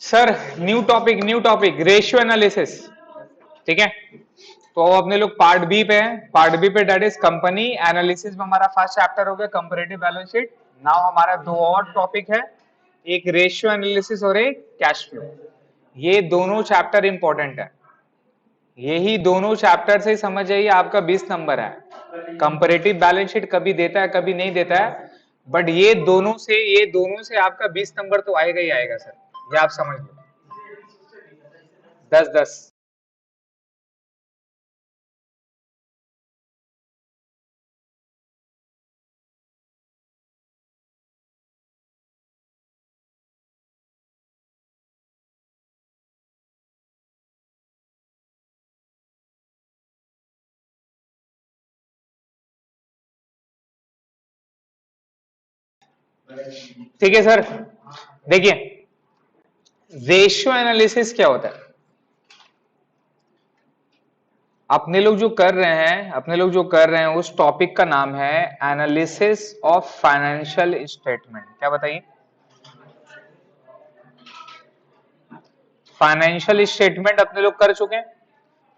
Sir new topic ratio analysis. ठीक है, तो अब अपने लोग पार्ट बी पे हैं। पार्ट बी पे डेट इज कंपनी एनालिसिस में हमारा फर्स्ट चैप्टर हो गया कंपैरेटिव बैलेंस शीट। नाउ हमारा दो और टॉपिक है, एक रेशियो एनालिसिस और एक कैश फ्लो। ये दोनों चैप्टर इंपॉर्टेंट है, यही दोनों चैप्टर से समझ जाइए आपका 20 नंबर है। कंपैरेटिव बैलेंस शीट कभी देता है कभी नहीं देता है, बट ये दोनों से आपका 20 नंबर तो आएगा ही आएगा सर, ये आप समझ लो। 10-10। ठीक है सर, देखिए रेशियो एनालिसिस क्या होता है। अपने लोग जो कर रहे हैं उस टॉपिक का नाम है एनालिसिस ऑफ फाइनेंशियल स्टेटमेंट। क्या बताइए, फाइनेंशियल स्टेटमेंट अपने लोग कर चुके हैं।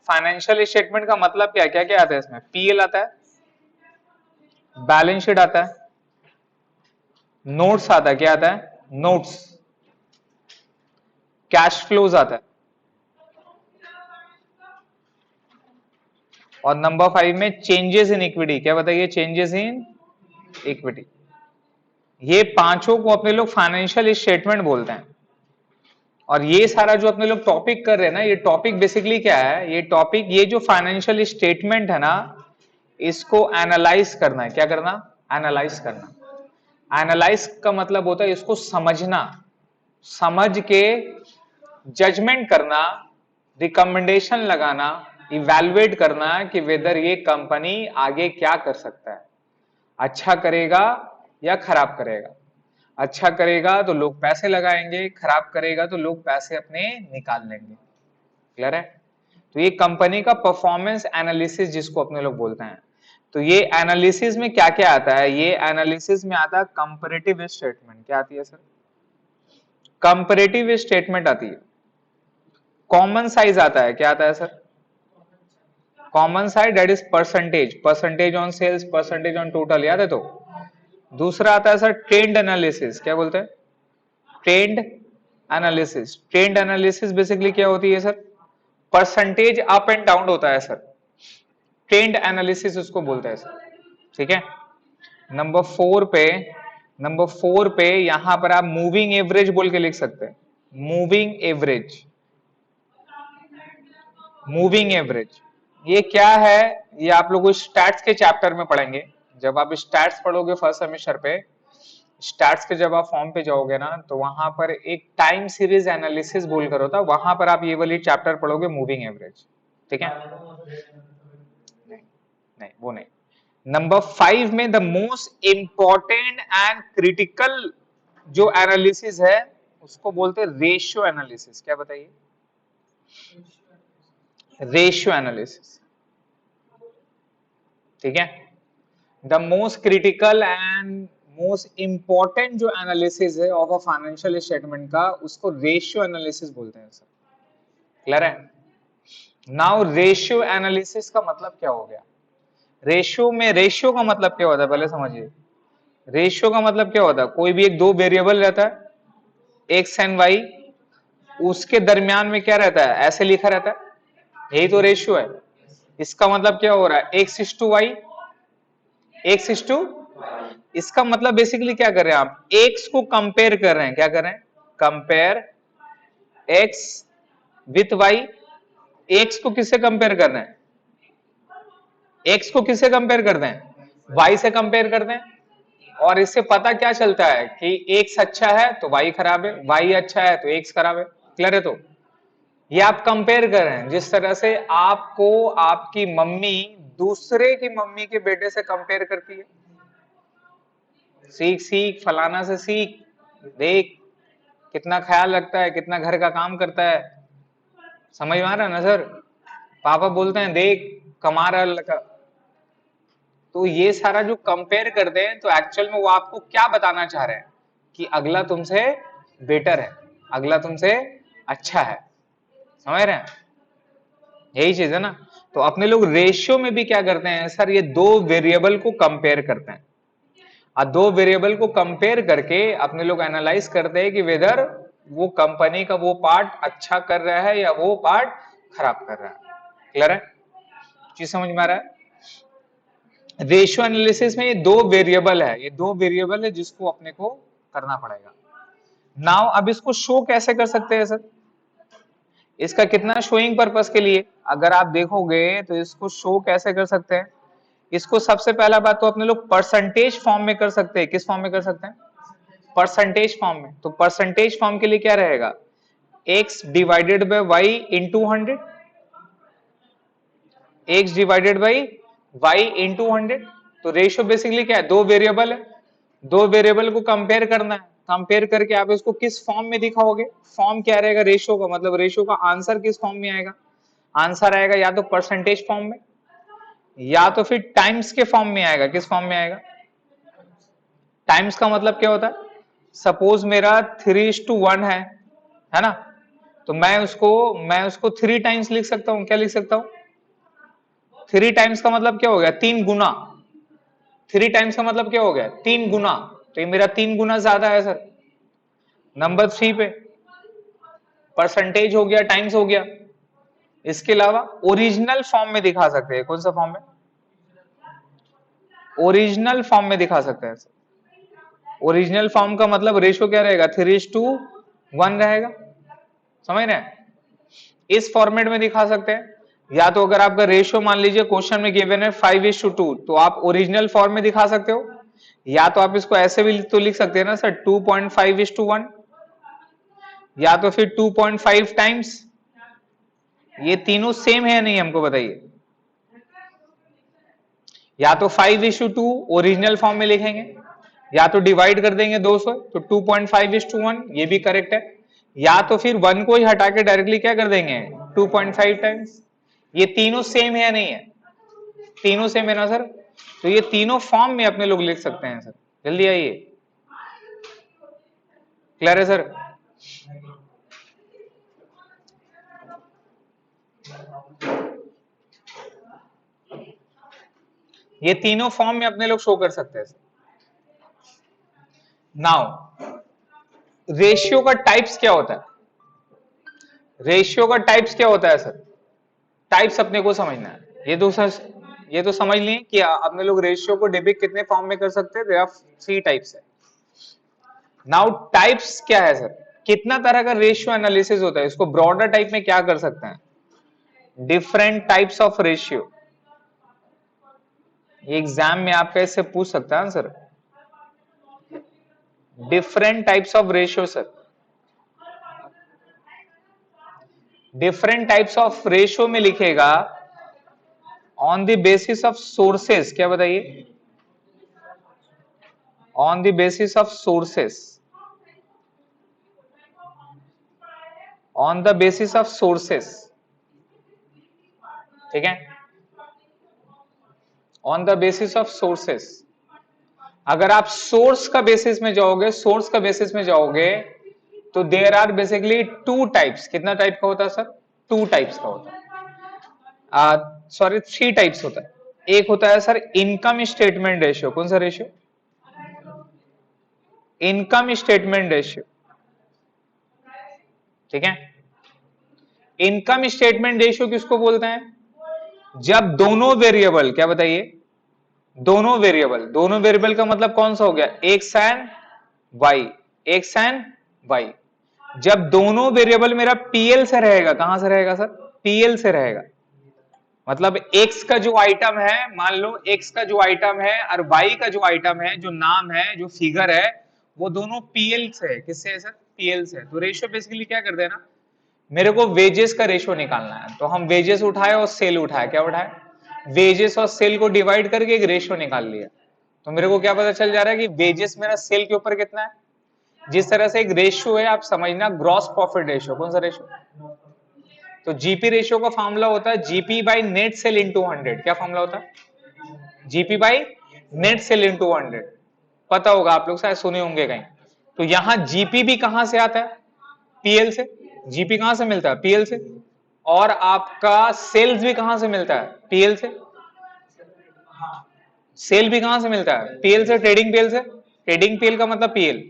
फाइनेंशियल स्टेटमेंट का मतलब क्या क्या क्या आता है इसमें? पीएल आता है, बैलेंस शीट आता है, नोट्स आता है। क्या आता है? नोट्स। कैश फ्लोज आता है, और नंबर 5 में चेंजेस इन इक्विटी। क्या बताइए? Changes in equity. ये पांचों को अपने लोग फाइनेंशियल स्टेटमेंट बोलते हैं। और ये सारा जो अपने लोग टॉपिक कर रहे हैं ना, ये टॉपिक बेसिकली क्या है? ये जो फाइनेंशियल स्टेटमेंट है ना, इसको एनालाइज करना है। क्या करना? एनालाइज करना। एनालाइज का मतलब होता है इसको समझना, समझ के जजमेंट करना, रिकमेंडेशन लगाना, इवैल्यूएट करना कि वेदर ये कंपनी आगे क्या कर सकता है, अच्छा करेगा या खराब करेगा। अच्छा करेगा तो लोग पैसे लगाएंगे, खराब करेगा तो लोग पैसे अपने निकाल लेंगे। क्लियर है? तो ये कंपनी का परफॉर्मेंस एनालिसिस जिसको अपने लोग बोलते हैं। तो ये एनालिसिस में क्या क्या आता है? ये एनालिसिस में आता है कंपैरेटिव स्टेटमेंट। क्या आती है सर? कंपैरेटिव स्टेटमेंट आती है। कॉमन साइज आता है। क्या आता है sir? Common size that is percentage, percentage on sales, percentage on total. याद है? तो दूसरा आता है सर ट्रेंड एनालिसिस। क्या बोलते हैं? Trend analysis. Trend analysis basically क्या होती है sir? Percentage up and down होता है सर, ट्रेंड एनालिसिस उसको बोलते हैं सर। ठीक है, नंबर 4 पे, यहां पर आप मूविंग एवरेज बोल के लिख सकते हैं। मूविंग एवरेज, मूविंग एवरेज ये क्या है? ये आप लोगों स्टैट्स के चैप्टर में पढ़ेंगे। जब आप स्टैट्स पढ़ोगे फर्स्ट सेमेस्टर पे, स्टैट्स के जब आप फॉर्म पे जाओगे ना, तो वहां पर एक टाइम सीरीज एनालिसिस बोलकर होता है, वहां पर आप ये वाली चैप्टर पढ़ोगे, मूविंग एवरेज। ठीक है? नहीं, नहीं वो नहीं। नंबर 5 में the most important and critical जो एनालिसिस है उसको बोलते हैं रेशियो एनालिसिस। क्या बताइए? Ratio analysis. ठीक है, the most critical and most important जो एनालिसिस है ऑफ अ फाइनेंशियल स्टेटमेंट का, उसको रेशियो एनालिसिस बोलते हैं सर। क्लियर है? नाउ रेशियो एनालिसिस का मतलब क्या हो गया? रेशियो का मतलब क्या होता है पहले समझिए। रेशियो का मतलब क्या होता है? कोई भी एक दो वेरिएबल रहता है, एक्स एंड वाई, उसके दरमियान में क्या रहता है? ऐसे लिखा रहता है, यही तो रेशियो है। इसका मतलब क्या हो रहा है? X is to Y, X is to, इसका मतलब बेसिकली क्या कर रहे हैं आप? एक्स को कंपेयर कर रहे हैं। क्या कर रहे हैं? Compare X with Y. X को किससे कंपेयर कर रहे हैं? एक्स को किससे कंपेयर करते हैं? वाई से कंपेयर करते हैं। और इससे पता क्या चलता है कि एक्स अच्छा है तो वाई खराब है, वाई अच्छा है तो एक्स खराब है। क्लियर है? तो ये आप कंपेयर कर रहे हैं, जिस तरह से आपको आपकी मम्मी दूसरे की मम्मी के बेटे से कंपेयर करती है। सीख सीख, फलाना से सीख, देख कितना ख्याल रखता है, कितना घर का काम करता है। समझ में आ रहा है ना सर? पापा बोलते हैं देख कमा रहा है लड़का। तो ये सारा जो कंपेयर करते हैं, तो एक्चुअल में वो आपको क्या बताना चाह रहे हैं? कि अगला तुमसे बेटर है, अगला तुमसे अच्छा है, समझ रहे हैं, यही चीज है ना। तो अपने लोग रेशियो में भी क्या करते हैं सर, ये दो वेरिएबल को कंपेयर करते हैं, और दो वेरिएबल को कंपेयर करके अपने लोग एनालाइज करते हैं कि वेदर वो कंपनी का वो पार्ट अच्छा कर रहा है या वो पार्ट खराब कर रहा है। क्लियर है, चीज समझ में आ रहा है। रेशियो एनालिसिस में ये दो वेरिएबल है, ये दो वेरिएबल है जिसको अपने को करना पड़ेगा। नाउ अब इसको शो कैसे कर सकते हैं सर, इसका कितना शोइंग पर्पस के लिए अगर आप देखोगे तो इसको शो कैसे कर सकते हैं, इसको सबसे पहला बात तो अपने लोग परसेंटेज फॉर्म में कर सकते हैं। किस फॉर्म में कर सकते हैं, परसेंटेज फॉर्म में। तो परसेंटेज फॉर्म के लिए क्या रहेगा, x divided by y into 100, x divided by y into 100। तो रेशियो बेसिकली क्या है, दो वेरिएबल है, दो वेरिएबल को कंपेयर करना है, कंपेयर करके आप इसको किस फॉर्म में दिखाओगे, फॉर्म क्या रहेगा रेशियो का, मतलब रेशियो का आंसर किस फॉर्म में आएगा, आंसर आएगा या तो परसेंटेज फॉर्म में या तो फिर टाइम्स के फॉर्म में आएगा। किस फॉर्म में आएगा, टाइम्स का मतलब क्या होता है, सपोज मेरा 3:1 है ना, तो मैं उसको 3 टाइम्स लिख सकता हूं। क्या लिख सकता हूं, 3 टाइम्स का मतलब क्या हो गया, 3 गुना। 3 टाइम्स का मतलब क्या हो गया, 3 गुना। तो ये मेरा 3 गुना ज्यादा है सर। नंबर 3 पे परसेंटेज हो गया, टाइम्स हो गया। इसके अलावा ओरिजिनल फॉर्म में दिखा सकते हैं, कौन सा फॉर्म में, ओरिजिनल फॉर्म में दिखा सकते हैं सर। ओरिजिनल फॉर्म का मतलब रेशियो क्या रहेगा, 3:1 रहेगा, समझ रहे हैं। इस फॉर्मेट में दिखा सकते हैं, या तो अगर आपका रेशियो मान लीजिए क्वेश्चन में गिवन है 5:2, तो आप ओरिजिनल फॉर्म में दिखा सकते हो, या तो आप इसको ऐसे भी तो लिख सकते हैं ना सर 2.5:1, या तो फिर 2.5 टाइम्स। ये तीनों सेम है या नहीं हमको बताइए, या तो 5:2 ओरिजिनल फॉर्म में लिखेंगे, या तो डिवाइड कर देंगे 200, तो 2.5:1 ये भी करेक्ट है, या तो फिर 1 को ही हटा के डायरेक्टली क्या कर देंगे 2.5 टाइम्स। ये तीनों सेम है या नहीं है, तीनों सेम है ना सर। तो ये तीनों फॉर्म में अपने लोग लिख सकते हैं सर। जल्दी आइए, क्लियर है सर। ये तीनों फॉर्म में अपने लोग शो कर सकते हैं सर। नाउ रेशियो का टाइप्स क्या होता है, रेशियो का टाइप्स क्या होता है सर, टाइप्स अपने को समझना है। ये तो समझ लें कि अपने लोग रेशियो को डिपिक्ट कितने फॉर्म में कर सकते हैं, देयर आर 3 टाइप्स है। नाउ टाइप्स क्या है सर, कितना तरह का रेशियो एनालिसिस होता है, इसको ब्रॉडर टाइप में क्या कर सकते हैं, different types of ratio. Exam में आपका इससे पूछ सकता है sir, different types of ratio sir. Different types of ratio में लिखेगा on the basis of sources, क्या बताइए, on the basis of sources, on the basis of sources, ठीक है, on the basis of sources. अगर आप सोर्स का basis में जाओगे, सोर्स का बेसिस में जाओगे, तो देयर आर बेसिकली 2 टाइप्स। कितना टाइप का होता है सर, 2 टाइप्स का होता है, सॉरी 3 टाइप्स होता है। एक होता है सर इनकम स्टेटमेंट रेशियो। कौन सा रेशियो, इनकम स्टेटमेंट रेशियो, ठीक है। इनकम स्टेटमेंट रेशियो किसको बोलते हैं, जब दोनों वेरिएबल, क्या बताइए, दोनों वेरिएबल का मतलब कौन सा हो गया, X and Y, X and Y. जब दोनों वेरिएबल मेरा पीएल से रहेगा, कहां से रहेगा सर, पीएल से रहेगा, मतलब एक्स का जो आइटम है, मान लो एक्स का जो आइटम है और वाई का जो आइटम है, जो नाम है, जो फिगर है, वो दोनों पीएल से है। किससे है सर, पीएल से। तो रेशियो बेसिकली क्या कर देना, मेरे को वेजेस का रेशियो निकालना है, तो हम वेजेस उठाए और सेल उठाए, क्या उठाए, वेजेस और सेल को डिवाइड करके एक रेशियो निकाल लिया। तो मेरे को क्या पता चल जा रहा है कि वेजेस मेरा सेल के ऊपर कितना है। जिस तरह से एक रेशियो है, आप समझना ग्रॉस प्रॉफिट रेशियो। कौन सा रेशियो, तो जीपी रेशियो का फॉर्मूला होता है GP by net cell into 100। क्या फॉर्मूला होता है, GP by net cell into 100। पता होगा आप लोग शायद सुने होंगे कहीं। तो यहां जीपी भी कहां से आता है, पीएल से। जीपी कहां से मिलता है? पीएल से। और आपका सेल्स भी कहां से मिलता है? पीएल से। सेल भी कहां से मिलता है? पीएल से। ट्रेडिंग पीएल से। ट्रेडिंग पीएल का मतलब पीएल।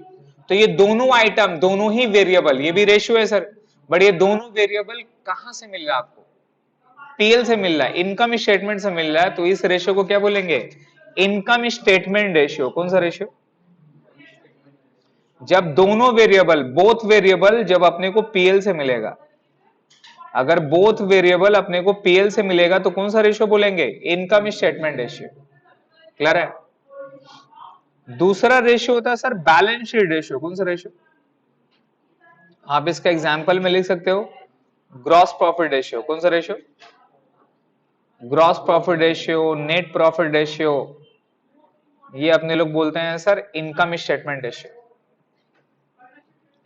तो ये दोनों आइटम, दोनों ही वेरिएबल, ये भी रेशियो है सर, बट ये दोनों वेरिएबल कहां से मिल रहा है आपको? पीएल से मिल रहा है, इनकम स्टेटमेंट से मिल रहा है। तो इस रेशियो को क्या बोलेंगे? Income statement ratio. कौन सा रेशियो? जब दोनों वेरिएबल, बोथ वेरिएबल जब अपने को पीएल से मिलेगा, अगर बोथ वेरिएबल अपने को पीएल से मिलेगा तो कौन सा रेशियो बोलेंगे? Income statement ratio. क्लियर है? दूसरा रेशियो होता है सर बैलेंस शीट रेशियो। कौन सा रेशियो? आप इसका एग्जांपल में लिख सकते हो ग्रॉस प्रॉफिट रेशियो। कौन सा ratio? Gross profit ratio, net profit ratio, ये अपने लोग बोलते हैं सर इनकम स्टेटमेंट रेशियो।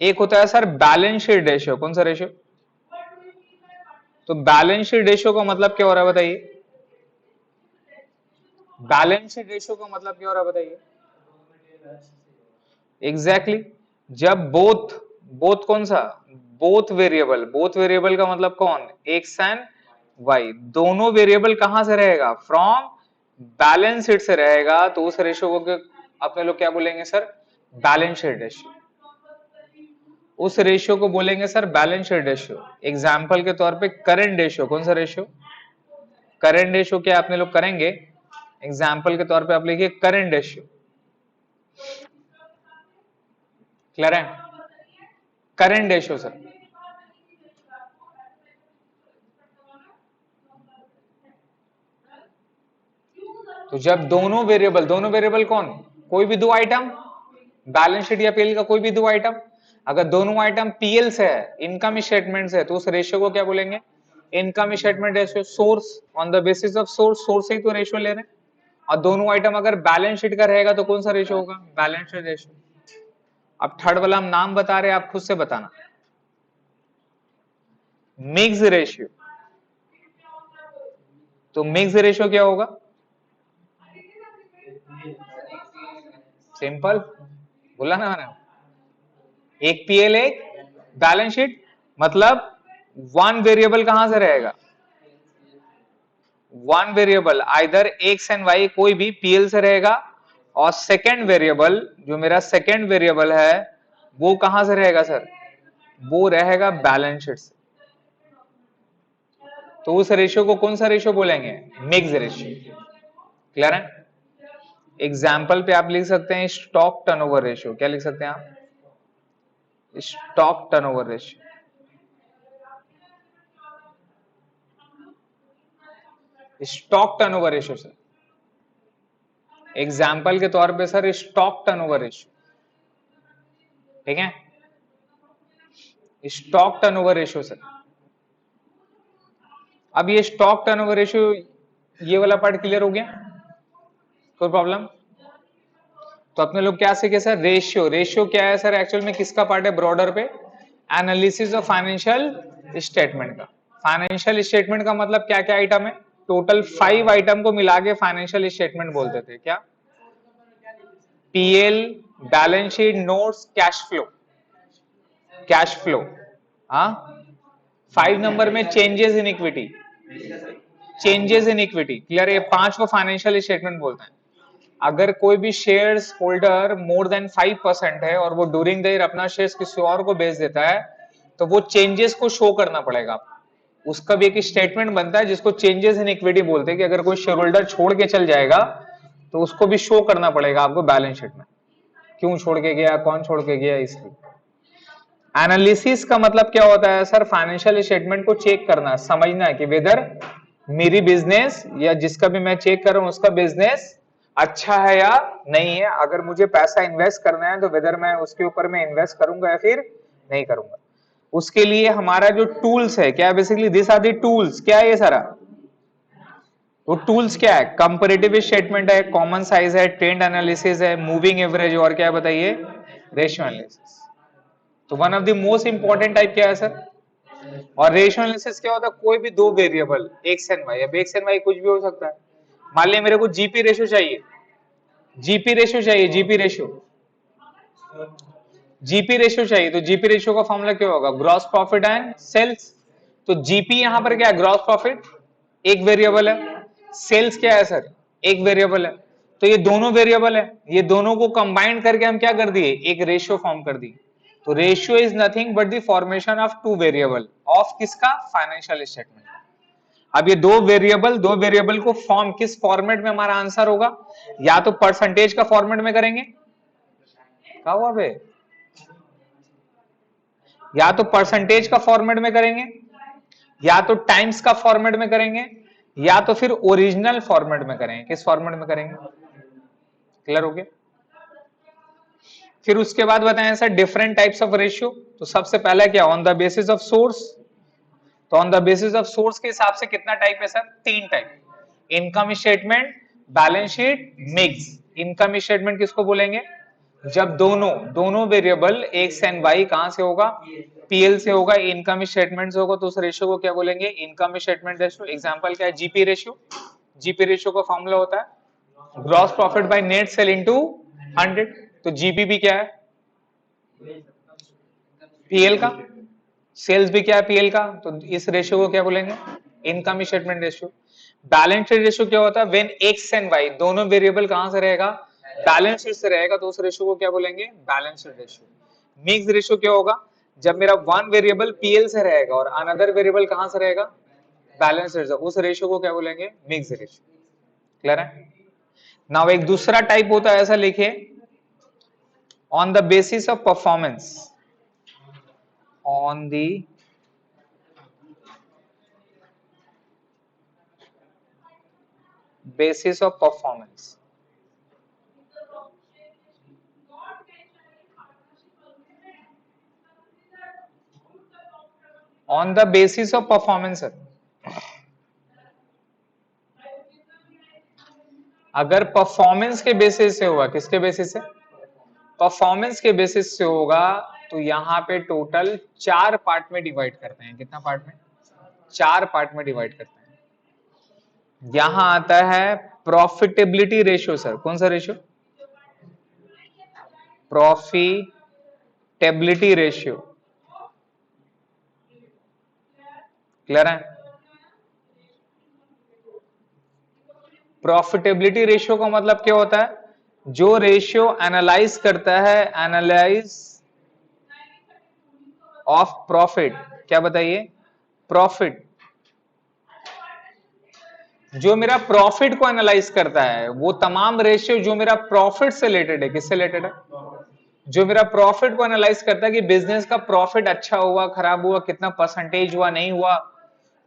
एक होता है सर बैलेंस शीट रेशियो। कौन सा रेशियो? तो बैलेंस शीट रेशियो का मतलब क्या हो रहा है बताइए? बैलेंस शीट रेशियो का मतलब क्या हो रहा है बताइए? एग्जैक्टली exactly, जब बोथ, बोथ कौन सा? Both variable. बोथ वेरिएबल का मतलब कौन? एक्स एंड वाई, दोनों वेरिएबल कहां से रहेगा? फ्रॉम बैलेंस शीट से रहेगा। तो उस रेशियो को अपने लोग क्या बोलेंगे सर? Balance sheet ratio. उस रेशियो को बोलेंगे sir balance sheet ratio. Example के तौर पे करंट रेशियो। कौन सा रेशियो? करंट रेशियो क्या अपने लोग करेंगे? एग्जाम्पल के तौर पे आप लिखिए करंट रेशियो। क्लियर है? Current ratio sir. तो जब दोनों वेरिएबल, दोनों वेरिएबल कौन? कोई भी दो आइटम, बैलेंस शीट या पीएल का कोई भी दो आइटम, अगर दोनों आइटम पीएल से है, इनकम स्टेटमेंट से है, तो उस रेशियो को क्या बोलेंगे? Income statement ratio. Source, on the basis of source, source से ही तो रेशियो ले रहे हैं। और दोनों आइटम अगर बैलेंस शीट का रहेगा तो कौन सा रेशियो होगा? Balance sheet ratio. अब थर्ड वाला हम नाम बता रहे हैं, आप खुद से बताना। Mix ratio. तो मिक्स रेशियो क्या होगा? सिंपल, बोला ना मैंने, एक पीएल एक बैलेंस शीट। मतलब वन वेरिएबल कहां से रहेगा? One variable either X and Y, कोई भी पीएल से रहेगा। और सेकेंड वेरिएबल, जो मेरा सेकेंड वेरिएबल है, वो कहां से रहेगा सर? वो रहेगा बैलेंस शीट से। तो उस रेशियो को कौन सा रेशियो बोलेंगे? Mix ratio. क्लियर है? एग्जाम्पल पे आप लिख सकते हैं स्टॉक टर्नओवर रेशियो। क्या लिख सकते हैं आप? Stock turnover ratio. Stock turnover ratio sir, example के तौर पे सर स्टॉक टर्नओवर रेशियो। ठीक है? Stock turnover ratio sir. अब ये स्टॉक टर्नओवर रेशियो, ये वाला पार्ट क्लियर हो गया? कोई प्रॉब्लम? तो अपने लोग क्या सीखे सर? रेशियो। रेशियो क्या है सर? एक्चुअल में किसका पार्ट है ब्रॉडर पे? एनालिसिस ऑफ फाइनेंशियल स्टेटमेंट का। फाइनेंशियल स्टेटमेंट का मतलब क्या क्या आइटम है? टोटल 5 आइटम को मिला के फाइनेंशियल स्टेटमेंट बोलते थे। क्या? PL, balance sheet, notes, cash flow. Cash flow, हाँ। 5 नंबर में changes in equity. Changes in equity, clear है? 5 को फाइनेंशियल स्टेटमेंट बोलते हैं। अगर कोई भी शेयर्स होल्डर मोर देन 5% है और वो ड्यूरिंग द ईयर अपना शेयर्स किसी और को बेच देता है, तो वो चेंजेस को शो करना पड़ेगा आपको। उसका भी एक स्टेटमेंट बनता है जिसको चेंजेस इन इक्विटी बोलते हैं, कि अगर कोई शेयर होल्डर छोड़ के चल जाएगा तो उसको भी शो करना पड़ेगा आपको बैलेंस शीट में, क्यों छोड़ के गया, कौन छोड़ के गया, इसलिए। एनालिसिस का मतलब क्या होता है सर? फाइनेंशियल स्टेटमेंट को चेक करना, समझना है कि वेदर मेरी बिजनेस या जिसका भी मैं चेक कर रहा हूं उसका बिजनेस अच्छा है या नहीं है। अगर मुझे पैसा इन्वेस्ट करना है तो वेदर मैं उसके ऊपर में इन्वेस्ट करूंगा या फिर नहीं करूंगा। उसके लिए हमारा जो टूल्स है, क्या basically this are the tools. क्या है ये सारा? वो टूल्स क्या है? कंपैरेटिव स्टेटमेंट है, कॉमन साइज है, ट्रेंड एनालिसिस है, मूविंग एवरेज, और क्या है बताइए? Ratio analysis. तो one of the most important type क्या है सर? और रेशियो एनालिसिस क्या होता है? कोई भी दो वेरिएबल एक्स एंड वाई, अब एक्स एंड वाई कुछ भी हो सकता है। मान लिया मेरे को जीपी रेशियो चाहिए, जीपी रेशियो चाहिए, जीपी रेशियो। जीपी रेशियो चाहिए, तो जीपी रेशियो का फॉर्मूला क्या होगा, ग्रॉस प्रॉफिट एंड सेल्स। तो जीपी यहां पर क्या है, ग्रॉस प्रॉफिट एक वेरिएबल है, सेल्स क्या है सर, एक वेरिएबल है। तो ये दोनों वेरिएबल है, ये दोनों को कंबाइन करके हम क्या कर दिए, एक रेशियो फॉर्म कर दी। तो ratio is nothing but the formation of two variable of किसका, फाइनेंशियल स्टेटमेंट। अब ये दो वेरिएबल को फॉर्म किस फॉर्मेट में हमारा आंसर होगा, या तो परसेंटेज का फॉर्मेट में करेंगे, क्या हुआ बे, या तो परसेंटेज का फॉर्मेट में करेंगे, या तो टाइम्स का फॉर्मेट में करेंगे, या तो फिर ओरिजिनल फॉर्मेट में करेंगे। किस फॉर्मेट में करेंगे, क्लियर हो गया। फिर उसके बाद बताएं sir different types of ratio. तो सबसे पहला क्या, on the basis of source. तो on the basis of source के हिसाब से कितना टाइप है सर, तीन type, income statement, balance sheet, mix. Income statement किसको बोलेंगे, जब दोनों वेरिएबल एक्स एंड वाई कहां से होगा, पीएल से होगा, इनकम स्टेटमेंट से होगा, तो उस रेशियो को क्या बोलेंगे, इनकम स्टेटमेंट रेशियो। एग्जांपल क्या है, जीपी रेशियो। जीपी रेशियो का फॉर्मूला होता है gross profit by net sale into 100। तो जीपी भी क्या है, पीएल का, सेल्स भी क्या है, पीएल का। तो इस रेशियो को क्या बोलेंगे, income statement ratio. Balance sheet ratio क्या होता है, व्हेन एक्स एंड वाई दोनों वेरिएबल कहां से रहेगा, बैलेंस शीट से रहेगा, तो उस रेशियो को क्या बोलेंगे, balance sheet ratio. Mix ratio क्या होगा, जब मेरा वन वेरिएबल पीएल से रहेगा और अनदर वेरिएबल कहां से रहेगा, बैलेंस शीट से, उस रेशियो को क्या बोलेंगे, मिक्स रेशियो। क्लियर है। नाउ एक दूसरा टाइप होता है, ऐसा लिखिए, on the basis of performance, on the basis of performance. On the basis of performance, अगर परफॉर्मेंस के बेसिस से होगा, किसके बेसिस से, परफॉर्मेंस के बेसिस से होगा, तो यहां पे टोटल 4 पार्ट में डिवाइड करते हैं। कितना पार्ट में, 4 पार्ट में डिवाइड करते हैं। यहां आता है प्रॉफिटेबिलिटी रेशियो सर, कौन सा रेशियो, प्रॉफिटेबिलिटी रेशियो। क्लियर है। प्रॉफिटेबिलिटी रेशियो का मतलब क्या होता है, जो रेशियो एनालाइज करता है, एनालाइज ऑफ प्रॉफिट, क्या बताइए, प्रॉफिट, जो मेरा प्रॉफिट को एनालाइज करता है, वो तमाम रेशियो जो मेरा प्रॉफिट से रिलेटेड है, किससे रिलेटेड है, जो मेरा प्रॉफिट को एनालाइज करता है कि बिजनेस का प्रॉफिट अच्छा हुआ, खराब हुआ, कितना परसेंटेज हुआ, नहीं हुआ,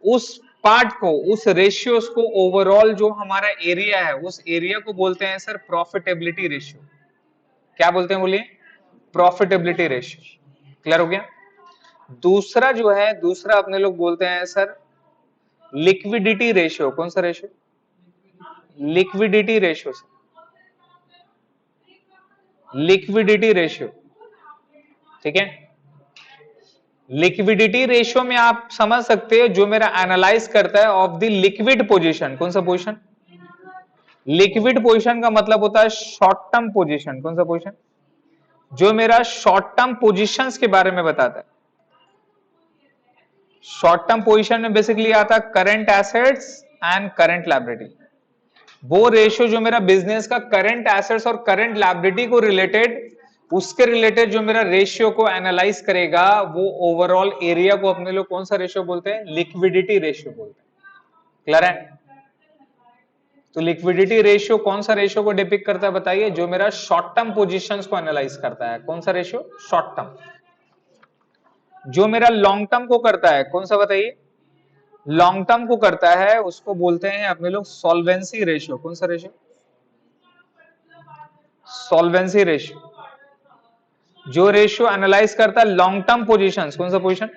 उस पार्ट को, उस रेशियोज को, ओवरऑल जो हमारा एरिया है, उस एरिया को बोलते हैं सर प्रॉफिटेबिलिटी रेशियो। क्या बोलते हैं बोलिए, प्रॉफिटेबिलिटी रेशियो। क्लियर हो गया। दूसरा जो है, दूसरा अपने लोग बोलते हैं सर लिक्विडिटी रेशियो। कौन सा ratio, liquidity ratio, liquidity ratio. ठीक है। लिक्विडिटी रेशियो में आप समझ सकते हो, जो मेरा एनालाइज करता है ऑफ द लिक्विड पोजीशन। कौन सा पोजीशन, लिक्विड पोजीशन का मतलब होता है शॉर्ट टर्म पोजीशन। कौन सा पोजीशन, जो मेरा शॉर्ट टर्म पोजीशंस के बारे में बताता है। शॉर्ट टर्म पोजीशन में बेसिकली आता है current assets and current liability. वो रेशियो जो मेरा बिजनेस का करंट एसेट्स और करंट लायबिलिटी को रिलेटेड, उसके रिलेटेड जो मेरा रेशियो को एनालाइज करेगा, वो ओवरऑल एरिया को अपने लोग कौन सा रेशियो बोलते हैं, लिक्विडिटी रेशियो बोलते हैं। क्लियर है। तो लिक्विडिटी रेशियो कौन सा रेशियो को डिपिक्ट करता है बताइए, जो मेरा शॉर्ट टर्म पोजीशंस को एनालाइज करता है। कौन सा रेशियो, शॉर्ट टर्म। जो मेरा लॉन्ग टर्म को करता है, कौन सा बताइए, लॉन्ग टर्म को करता है, उसको बोलते हैं अपने लोग सॉल्वेंसी रेशियो। कौन सा रेशियो, सॉल्वेंसी रेशियो। जो रेशियो एनालाइज करता है लॉन्ग टर्म पोजीशंस, कौन सा पोजीशन,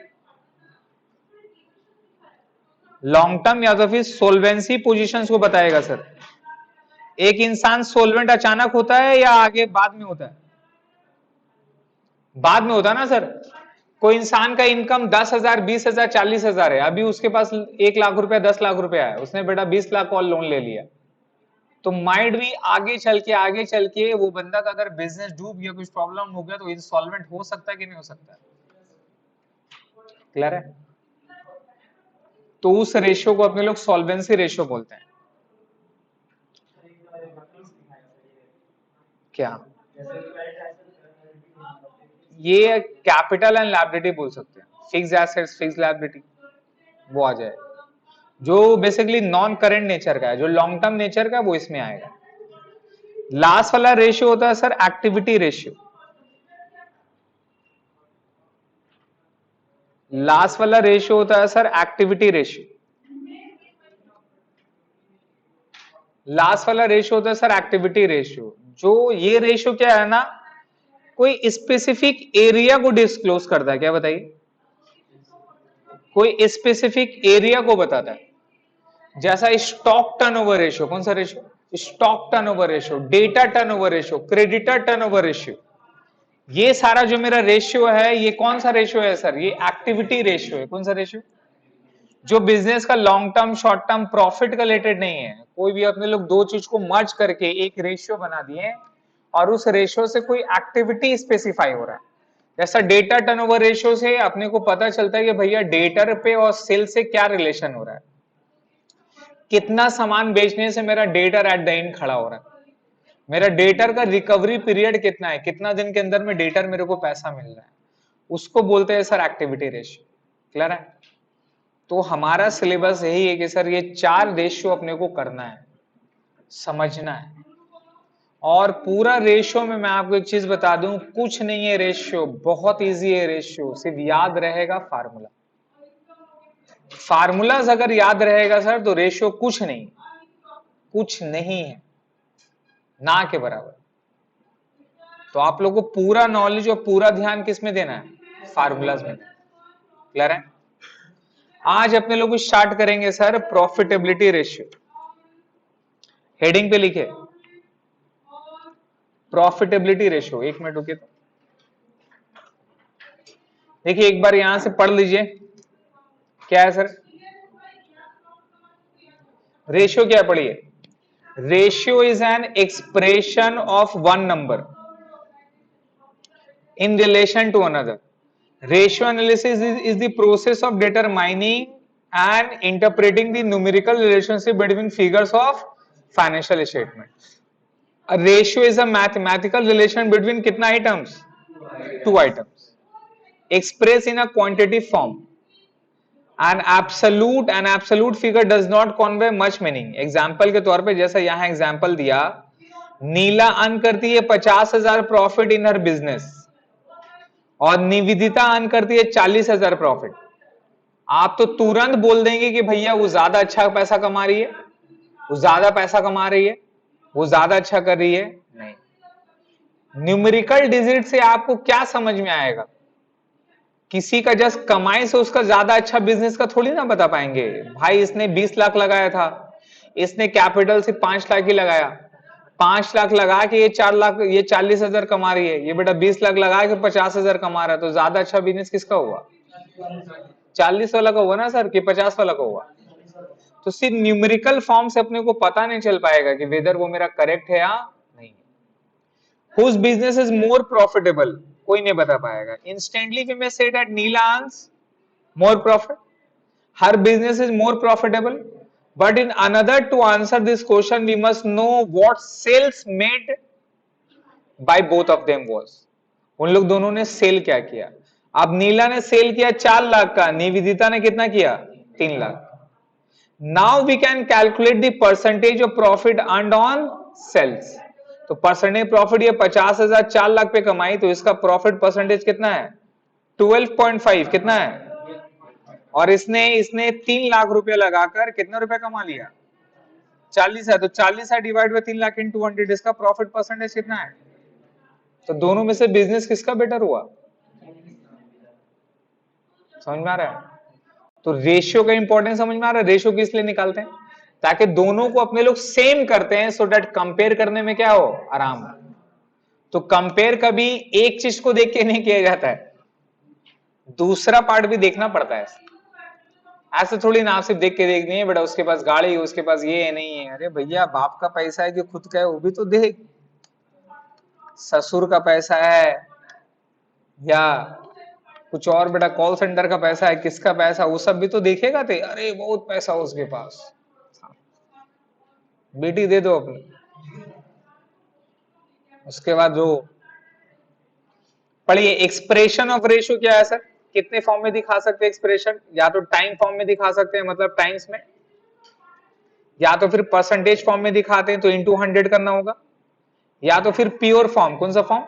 लॉन्ग टर्म या तो फिर सोल्वेंसी पोजीशंस को बताएगा सर। एक इंसान सोलवेंट अचानक होता है या आगे बाद में होता है, बाद में होता है ना सर। कोई इंसान का इनकम 10,000, 20,000, 40,000 है, अभी उसके पास 1 लाख रुपया, 10 लाख रुपया है, उसने बेटा 20 लाख का लोन ले लिया, तो माइट भी आगे चल के वो बंदा का अगर बिजनेस डूब गया, कुछ प्रॉब्लम हो गया, तो इंसॉल्वेंट हो सकता है कि नहीं हो सकता है? क्लियर है? तो उस रेशियो को अपने लोग सॉल्वेंसी रेशियो बोलते हैं। क्या ये कैपिटल एंड लायबिलिटी बोल सकते हैं, फिक्स एसेट्स फिक्स लायबिलिटी वो आ जाए, जो बेसिकली नॉन करेंट नेचर का है, जो लॉन्ग टर्म नेचर का है, वो इसमें आएगा। लास्ट वाला रेशियो होता है सर एक्टिविटी रेशियो। लास्ट वाला रेशियो होता है सर एक्टिविटी रेशियो। लास्ट वाला रेशियो होता है सर एक्टिविटी रेशियो। जो ये रेशियो क्या है ना, कोई स्पेसिफिक एरिया को डिस्क्लोज करता है। क्या बताइए? कोई स्पेसिफिक एरिया को बताता है। जैसा स्टॉक टर्नओवर रेशियो, कौन सा ratio? Stock turnover ratio, data turnover ratio, creditor turnover ratio. ये सारा जो मेरा रेशियो है, ये कौन सा रेशियो है सर? ये एक्टिविटी रेशियो है। कौन सा रेशियो? जो बिजनेस का long term short term profit का रिलेटेड नहीं है। कोई भी अपने लोग दो चीज को मर्ज करके एक रेशियो बना दिए और उस रेशियो से कोई एक्टिविटी स्पेसिफाई हो रहा है। जैसा डेटा टर्नओवर रेशियो से अपने को पता चलता है कि भैया डेटर पे और सेल से क्या रिलेशन हो रहा है, कितना सामान बेचने से मेरा डेटर एट द एंड खड़ा हो रहा है, मेरा डेटर का रिकवरी पीरियड कितना है, कितना दिन के अंदर में डेटर मेरे को पैसा मिल रहा है, उसको बोलते हैं सर एक्टिविटी रेशियो। क्लियर है? तो हमारा सिलेबस यही है कि सर ये 4 रेशियो अपने को करना है, समझना है। और पूरा रेशियो में मैं आपको एक चीज बता दूं, कुछ नहीं है रेशियो, बहुत इजी है रेशियो, सिर्फ याद रहेगा फार्मूला। फार्मूलाज अगर याद रहेगा सर तो रेशियो कुछ नहीं है, ना के बराबर। तो आप लोगों को पूरा नॉलेज और पूरा ध्यान किस में देना है? फार्मूलाज में। क्लियर है? आज अपने लोग स्टार्ट करेंगे सर प्रॉफिटेबिलिटी रेशियो। हेडिंग पे लिखे प्रॉफिटेबिलिटी रेशियो। एक मिनट रुकिए। तो देखिए एक बार यहां से पढ़ लीजिए, क्या है सर रेशियो? क्या है पढ़िए। Ratio is an expression of one number in relation to another. Ratio analysis is the process of determining and interpreting the numerical relationship between figures of financial statement. A ratio is a mathematical relation between कितना items? 2 items. Expressed in a quantitative form. An absolute figure does not convey much meaning. Example के तौर पे जैसा यहाँ example दिया, नीला earn करती है 50,000 profit in her business और निवेदिता अर्न करती है 40,000 प्रॉफिट। आप तो तुरंत बोल देंगे कि भैया वो ज्यादा अच्छा पैसा कमा रही है, वो ज्यादा पैसा कमा रही है, वो ज्यादा अच्छा कर रही है। नहीं, न्यूमेरिकल डिजिट से आपको क्या समझ में आएगा? किसी का जस्ट कमाई से उसका ज्यादा अच्छा बिजनेस का थोड़ी ना बता पाएंगे। भाई इसने 20 लाख लगाया था, इसने कैपिटल से 5 लाख ही लगाया, 5 लाख लगा के ये 4 लाख, ये 40,000 कमा रही है, ये बेटा 20 लाख लगा के 50,000 कमा रहा है, तो ज्यादा अच्छा बिजनेस किसका हुआ? 40 वाला का हुआ ना सर, कि 50 वाला का हुआ? तो सिर्फ न्यूमेरिकल फॉर्म से अपने को पता नहीं चल पाएगा कि वेदर वो मेरा करेक्ट है या नहीं। Whose business is more profitable? कोई नहीं बता पाएगा। Instantly we may say that Neela earns more profit. Her business is more profitable. But in another, to answer this question, we must know what sales made by both of them was. उन लोग दोनों ने cell क्या किया? अब नीला ने cell किया 4 लाख का, निवेदिता ने कितना किया? 3 lakh. Now we can calculate the percentage of profit earned on sales. तो परसेंटेज प्रॉफिट ये 50,000 4 लाख पे कमाई, तो इसका प्रॉफिट परसेंटेज कितना है? 12.5। कितना है? और इसने 3 लाख रुपया लगाकर कितना रुपया कमा लिया? 40 है। तो 40 है डिवाइड बाय 3 लाख इंटू 100, इसका प्रॉफिट परसेंटेज कितना है? तो दोनों में से बिजनेस किसका बेटर हुआ? समझ में आ रहा है? तो रेशियो का इंपॉर्टेंस समझ में आ रहा है? रेशियो किस लिए निकालते हैं? ताकि दोनों को अपने लोग सेम करते हैं, सो दैट कंपेयर करने में क्या हो? आराम। तो कंपेयर कभी एक चीज को देख के नहीं किया जाता है, दूसरा पार्ट भी देखना पड़ता है। ऐसे थोड़ी ना सिर्फ देख के देखनी है बेटा, उसके पास गाड़ी है, उसके पास ये है, नहीं है। अरे भैया, बाप का पैसा है कि खुद का है वो भी तो देख, ससुर का पैसा है या कुछ और बेटा, कॉल सेंटर का पैसा है, किसका पैसा, वो सब भी तो देखेगा। ते अरे बहुत पैसा उसके पास, बेटी दे दो अपनी। उसके बाद जो पढ़िए, एक्सप्रेशन ऑफ रेशियो क्या है सर? कितने फॉर्म में दिखा सकते हैं एक्सप्रेशन? या तो टाइम फॉर्म में दिखा सकते हैं, मतलब टाइम्स में, या तो फिर परसेंटेज फॉर्म में दिखाते हैं तो इंटू 100 करना होगा, या तो फिर प्योर फॉर्म। कौन सा form?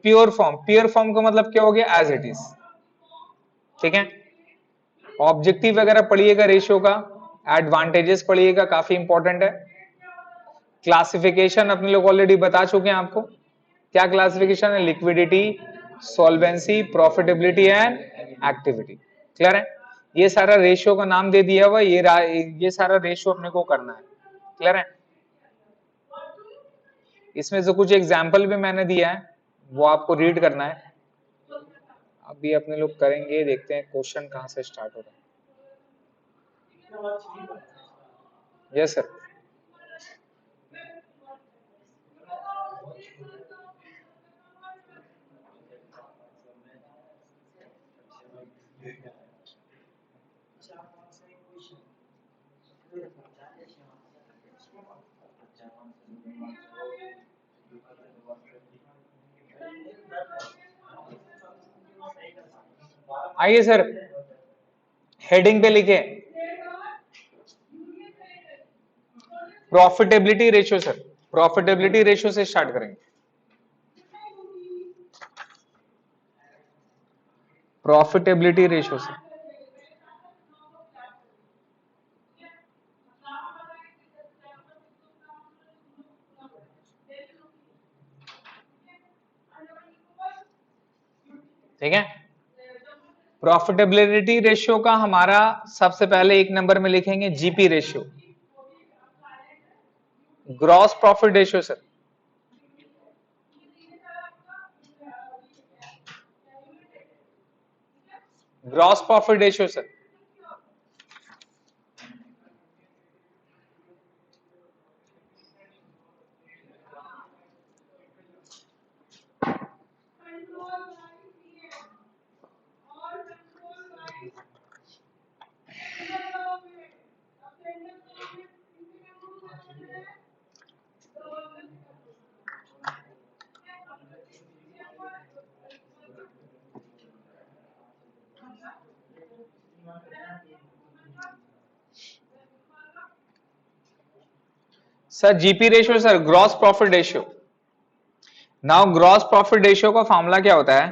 Pure form. Pure form का मतलब क्या हो गया? As it is. ठीक है। ऑब्जेक्टिव वगैरह पढ़िएगा रेशियो का, एडवांटेजेस पढ़िएगा, काफी इंपॉर्टेंट है। क्लासिफिकेशन अपने लोग ऑलरेडी बता चुके हैं आपको। क्या क्लासिफिकेशन है? Liquidity, solvency, profitability and activity. Clear है? ये सारा रेशियो का नाम दे दिया हुआ, ये सारा रेशियो अपने को करना है। क्लियर है? इसमें से कुछ एग्जाम्पल भी मैंने दिया है, वो आपको रीड करना है। अभी अपने लोग करेंगे, देखते हैं क्वेश्चन कहां से स्टार्ट हो रहा है। Yes sir. आइए सर, हेडिंग पे लिखे profitability ratio. Sir profitability ratio से स्टार्ट करेंगे। प्रॉफिटेबिलिटी रेशियो से ठीक है। प्रॉफिटेबिलिटी रेशियो का हमारा सबसे पहले एक नंबर में लिखेंगे GP ratio, gross profit ratio. Sir gross profit ratio sir, sir GP ratio sir gross profit ratio. Now gross profit ratio का फॉर्मूला क्या होता है?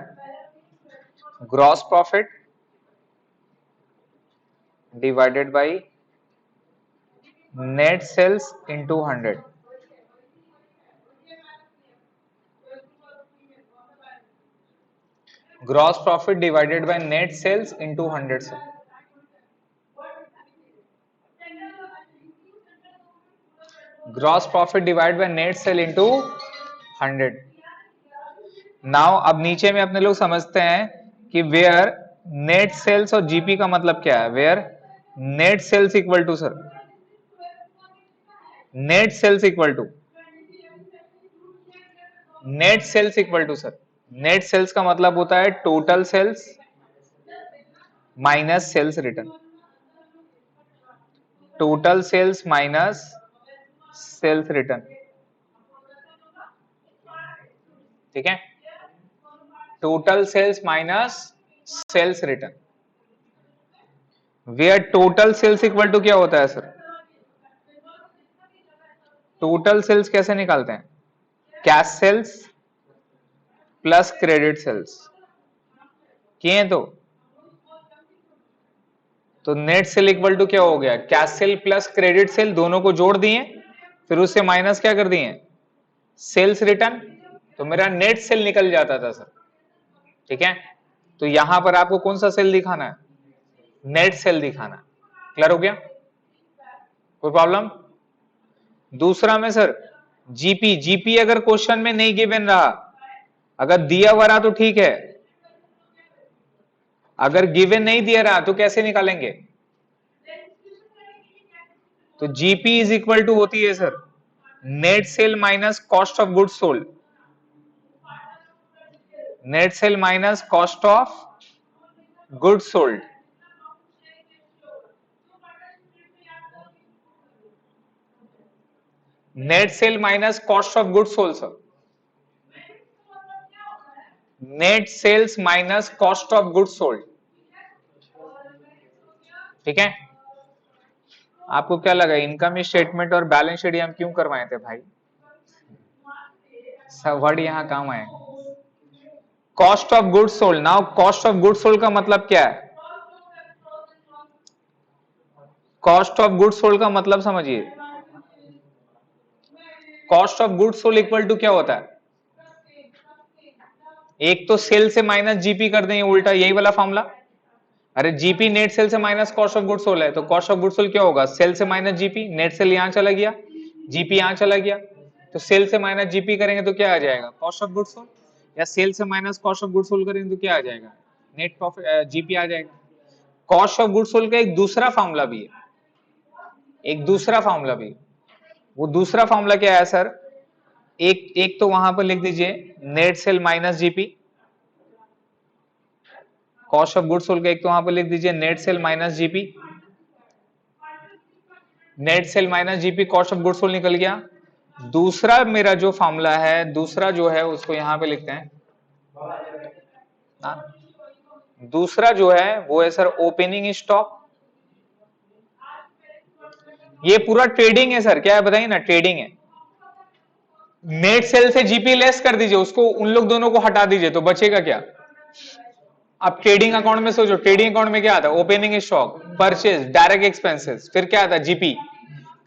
Gross profit divided by net sales into 100। Gross profit divided by net sales into 100 sir. Gross profit divide by net sale into 100। Now अब नीचे में अपने लोग समझते हैं कि वेयर नेट सेल्स और जीपी का मतलब क्या है। Where net sales equal to sir, net sales equal to, net sales equal to sir, net sales का मतलब होता है total sales minus sales return. Total sales minus sales return. ठीक है, total sales minus sales return. Where total sales equal to क्या होता है sir? Total sales कैसे निकालते हैं? Cash sales plus credit sales किए तो नेट सेल इक्वल टू क्या हो गया? Cash sale plus credit sale, दोनों को जोड़ दिए, फिर उससे माइनस क्या कर दिए? Sales return. तो मेरा नेट सेल निकल जाता था सर। ठीक है, तो यहां पर आपको कौन सा सेल दिखाना है? नेट सेल दिखाना। क्लियर हो गया? कोई प्रॉब्लम? दूसरा में सर जीपी, जीपी अगर क्वेश्चन में नहीं गिवन रहा, अगर दिया हुआ रहा तो ठीक है, अगर गिवन नहीं दिया रहा तो कैसे निकालेंगे? तो जीपी इज इक्वल टू होती है sir net sale minus cost of goods sold, net sale minus cost of goods sold. Net sale minus cost of goods sold sir, net sales minus cost of goods sold. ठीक है, आपको क्या लगा income statement और balance sheet हम क्यों करवाए थे भाई? सब वर्ड यहां काम आए। Cost of goods sold, now cost of goods sold का मतलब क्या है? कॉस्ट ऑफ गुड्स सोल्ड का मतलब समझिए, cost of goods sold equal to क्या होता है? एक तो सेल से माइनस जीपी कर दें, उल्टा यही वाला फॉर्मूला। अरे जीपी नेट सेल से minus cost of goods sold है, तो कॉस्ट ऑफ गुड्स सोल्ड क्या होगा? सेल से माइनस जीपी, नेट सेल यहां चला गया, जीपी यहां चला गया, तो सेल से माइनस जीपी करेंगे तो क्या आ जाएगा? Cost of goods sold. या सेल से minus cost of goods sold करेंगे तो क्या आ जाएगा? नेट प्रॉफिट, जीपी आ जाएगा। कॉस्ट ऑफ गुड्स सोल्ड का एक दूसरा फॉर्मूला भी है, एक दूसरा फॉर्मूला भी है। वो दूसरा फॉर्मूला क्या है सर? एक तो वहां पर लिख दीजिए net sale minus GP, cost of goods sold का एक तो वहां पर लिख दीजिए net sale minus GP, net sale minus GP cost of goods sold निकल गया। दूसरा मेरा जो फॉर्मूला है, दूसरा जो है उसको यहां पे लिखते हैं। दूसरा जो है वो है सर ओपनिंग स्टॉक। ये पूरा ट्रेडिंग है सर, क्या है बताइए ना? ट्रेडिंग है। नेट सेल से जीपी लेस कर दीजिए, उसको उन लोग दोनों को हटा दीजिए तो बचेगा क्या? अब ट्रेडिंग अकाउंट में सोचो, ट्रेडिंग अकाउंट में क्या आता है? Opening stock, purchase, direct expenses, फिर क्या आता है? जीपी।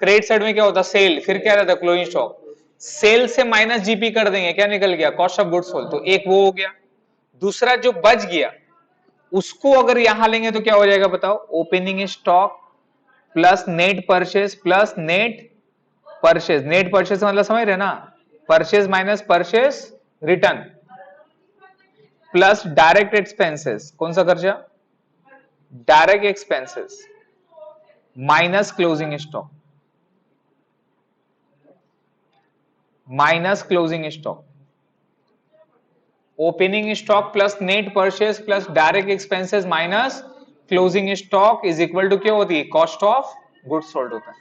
क्रेडिट साइड में क्या होता है? सेल, फिर क्या रहता है? Closing stock. सेल से माइनस जीपी कर देंगे, क्या निकल गया? Cost of goods sold. तो एक वो हो गया। दूसरा जो बच गया उसको अगर यहां लेंगे तो क्या हो जाएगा बताओ? Opening stock plus net purchase plus net purchase. Net purchase मतलब समझ रहे ना? Purchase minus purchase return plus direct expenses. कौन सा खर्चा? Direct expenses minus closing stock, minus closing stock. Opening stock plus net purchase plus direct expenses minus closing stock is equal to क्या होती है? कॉस्ट ऑफ गुड्स सोल्ड होता है।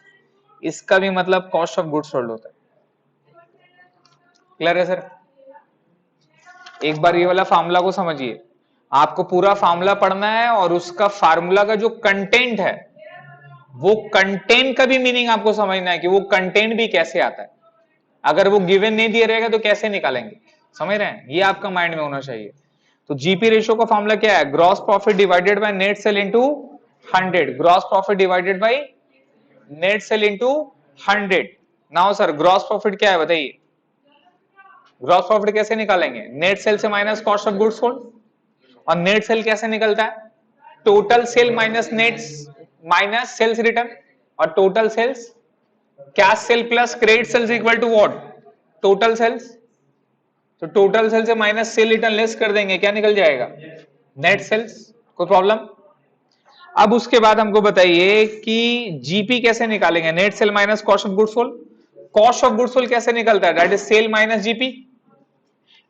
इसका भी मतलब कॉस्ट ऑफ गुड्स सोल्ड होता है। क्लियर है सर? एक बार ये वाला फार्मूला को समझिए, आपको पूरा फार्मूला पढ़ना है और उसका फार्मूला का जो कंटेंट है वो कंटेंट का भी मीनिंग आपको समझना है कि वो कंटेंट भी कैसे आता है। अगर वो गिवन नहीं दिया रहेगा तो कैसे निकालेंगे? समझ रहे हैं? ये आपका माइंड में होना चाहिए। तो जीपी रेशियो का फॉर्मूला क्या है? Gross profit divided by net sale into 100। Gross profit divided by net sale into 100। Now sir gross profit क्या है बताइए? ग्रॉस प्रॉफिट कैसे निकालेंगे? नेट सेल से minus cost of goods sold. और नेट सेल कैसे निकलता है? Total sale minus net minus sales return. और total sales cash sale plus credit sales equal to what? Total sales. तो टोटल सेल से माइनस सेल रिटर्न लेस कर देंगे, क्या निकल जाएगा? Net sales. कोई प्रॉब्लम? अब उसके बाद हमको बताइए कि जीपी कैसे निकालेंगे? Net sale minus cost of goods sold. Cost of goods sold कैसे निकलता है? That is sale minus GP.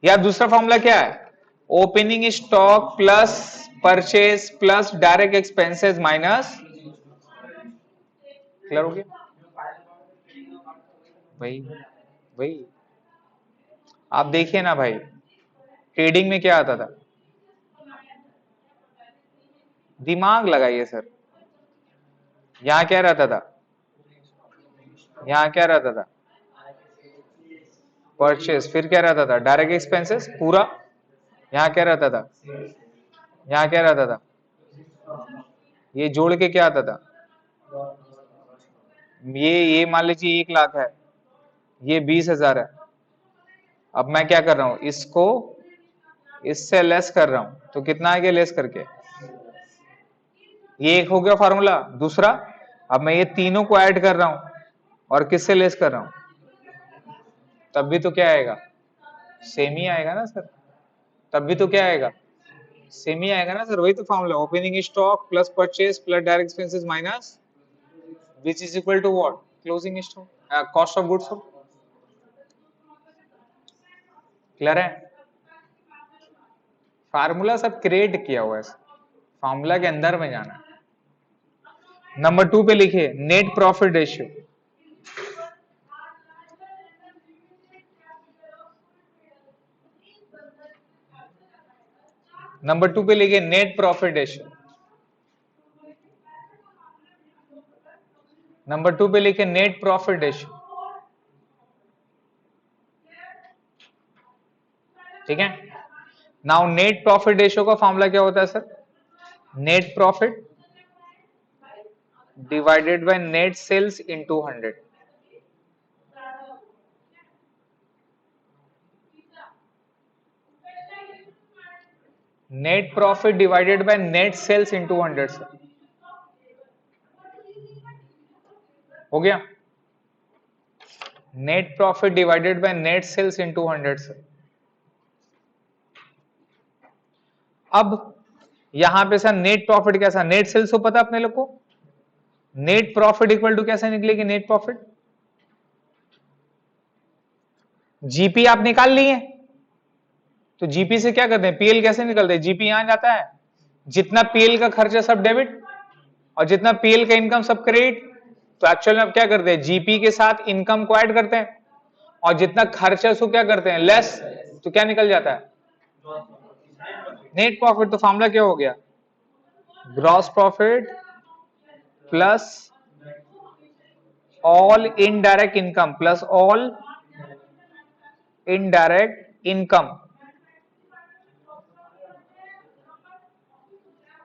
या दूसरा फॉर्मूला क्या है? Opening stock plus purchase plus direct expenses minus. Clear हो गया भाई? भाई आप देखिए ना भाई, ट्रेडिंग में क्या आता था? दिमाग लगाइए सर। यहां क्या रहता था? यहां क्या रहता था? परचेज। फिर क्या रहता था? डायरेक्ट एक्सपेंसेस पूरा। यहां क्या रहता था? यहां क्या रहता था? ये जोड़ के क्या आता था? ये मान लीजिए 1 लाख है, ये 20,000 है। अब मैं क्या कर रहा हूं? इसको इससे लेस कर रहा हूं तो कितना आ गया लेस करके? ये एक हो गया फॉर्मूला। दूसरा, अब मैं ये तीनों को ऐड कर रहा हूं और किससे लेस कर रहा हूं? तब भी तो क्या आएगा? सेम ही आएगा ना सर। तब भी तो क्या आएगा? सेम ही आएगा ना सर। वही तो formula, opening stock plus purchase plus direct expenses minus which is equal to what, closing stock cost of goods sold. Clear है? फार्मूला सब क्रिएट किया हुआ है, फार्मूला के अंदर में जाना है। नंबर 2 पे लिखिए नेट प्रॉफिट रेशियो। नंबर 2 पे लिखिए नेट प्रॉफिट रेशियो। नंबर 2 पे लिखिए नेट प्रॉफिट रेशियो। ठीक है, नाउ नेट प्रॉफिट रेशियो का फॉर्मूला क्या होता है sir? Net profit divided by net sales into 100। Net profit divided by net sales into 100 sir. हो गया? Net profit divided by net sales into 100 sir. अब यहां पे सर नेट प्रॉफिट कैसा, नेट सेल्स को पता अपने लोग को, नेट प्रॉफिट इक्वल टू कैसे निकलेगी नेट प्रॉफिट? जीपी आप निकाल लिए, तो जीपी से क्या करते हैं, पीएल कैसे निकलते हैं, जीपी यहां जाता है, जितना पीएल का खर्चा सब डेबिट और जितना पीएल का इनकम सब क्रेडिट। तो एक्चुअल में आप क्या करते हैं, जीपी के साथ इनकम को ऐड करते हैं और जितना खर्चा उसको क्या करते हैं, लेस, तो क्या निकल जाता है, नेट प्रॉफिट। तो फॉर्मूला क्या हो गया, gross profit plus all indirect income plus all indirect income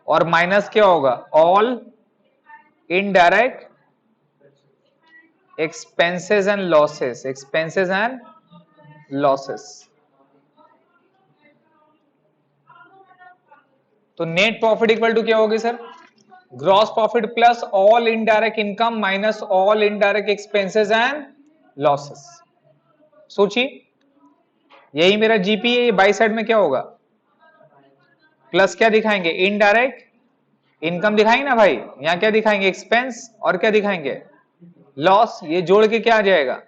और माइनस क्या होगा, all indirect expenses and losses, expenses and losses. तो नेट प्रॉफिट इक्वल टू क्या होगी sir, gross profit plus all indirect income minus all indirect expenses and losses. सोचिए यही मेरा GP है, बाई साइड में क्या होगा, प्लस क्या दिखाएंगे, इनडायरेक्ट इनकम दिखाएंगे ना भाई, यहां क्या दिखाएंगे, एक्सपेंस, और क्या दिखाएंगे, लॉस। ये जोड़ के क्या आ जाएगा,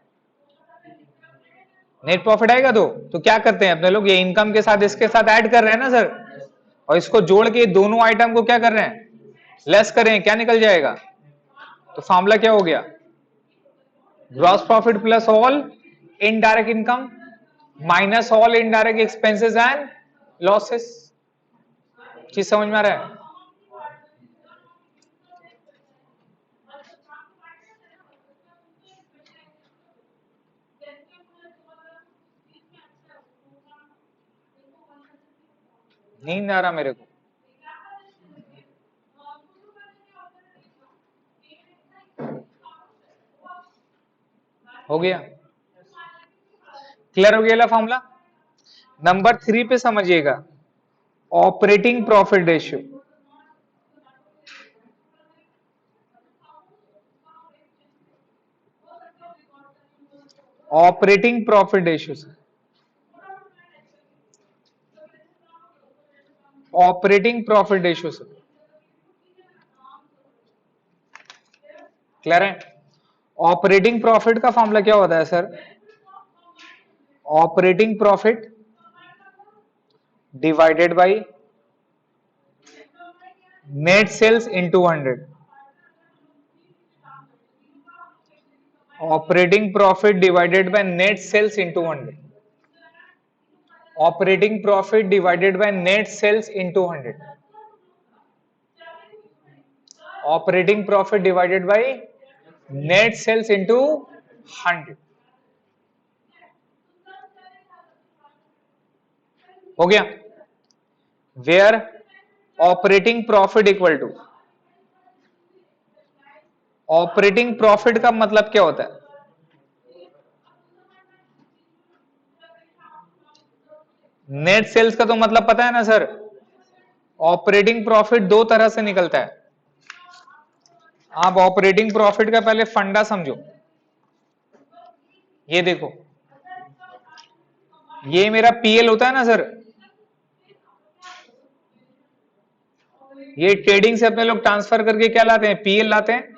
नेट प्रॉफिट आएगा। तो क्या करते हैं अपने लोग, ये इनकम के साथ इसके साथ ऐड कर रहे हैं ना सर, और इसको जोड़ के दोनों आइटम को क्या कर रहे हैं, लेस करें, क्या निकल जाएगा। तो फॉर्मूला क्या हो गया, gross profit plus all indirect income minus all indirect expenses and losses. चीज समझ में आ रहा है? नींद आ रहा मेरे को। हो गया, क्लियर हो गया फॉर्मूला। नंबर 3 पे समझिएगा, operating profit ratio. Operating profit ratio sir, operating profit ratio sir, clear है? ऑपरेटिंग प्रॉफिट का फॉर्मूला क्या होता है sir, operating profit divided by net sales into 100। Operating profit divided by net sales into 100। Operating profit divided by net sales into 100। Operating profit divided by net sales into 100। हो गया, where operating profit equal to, operating profit का मतलब क्या होता है, net sales का तो मतलब पता है ना सर, ऑपरेटिंग प्रॉफिट दो तरह से निकलता है। आप ऑपरेटिंग प्रॉफिट का पहले फंडा समझो। ये देखो, ये मेरा पीएल होता है ना सर, ये ट्रेडिंग से अपने लोग ट्रांसफर करके क्या लाते हैं, पीएल लाते हैं।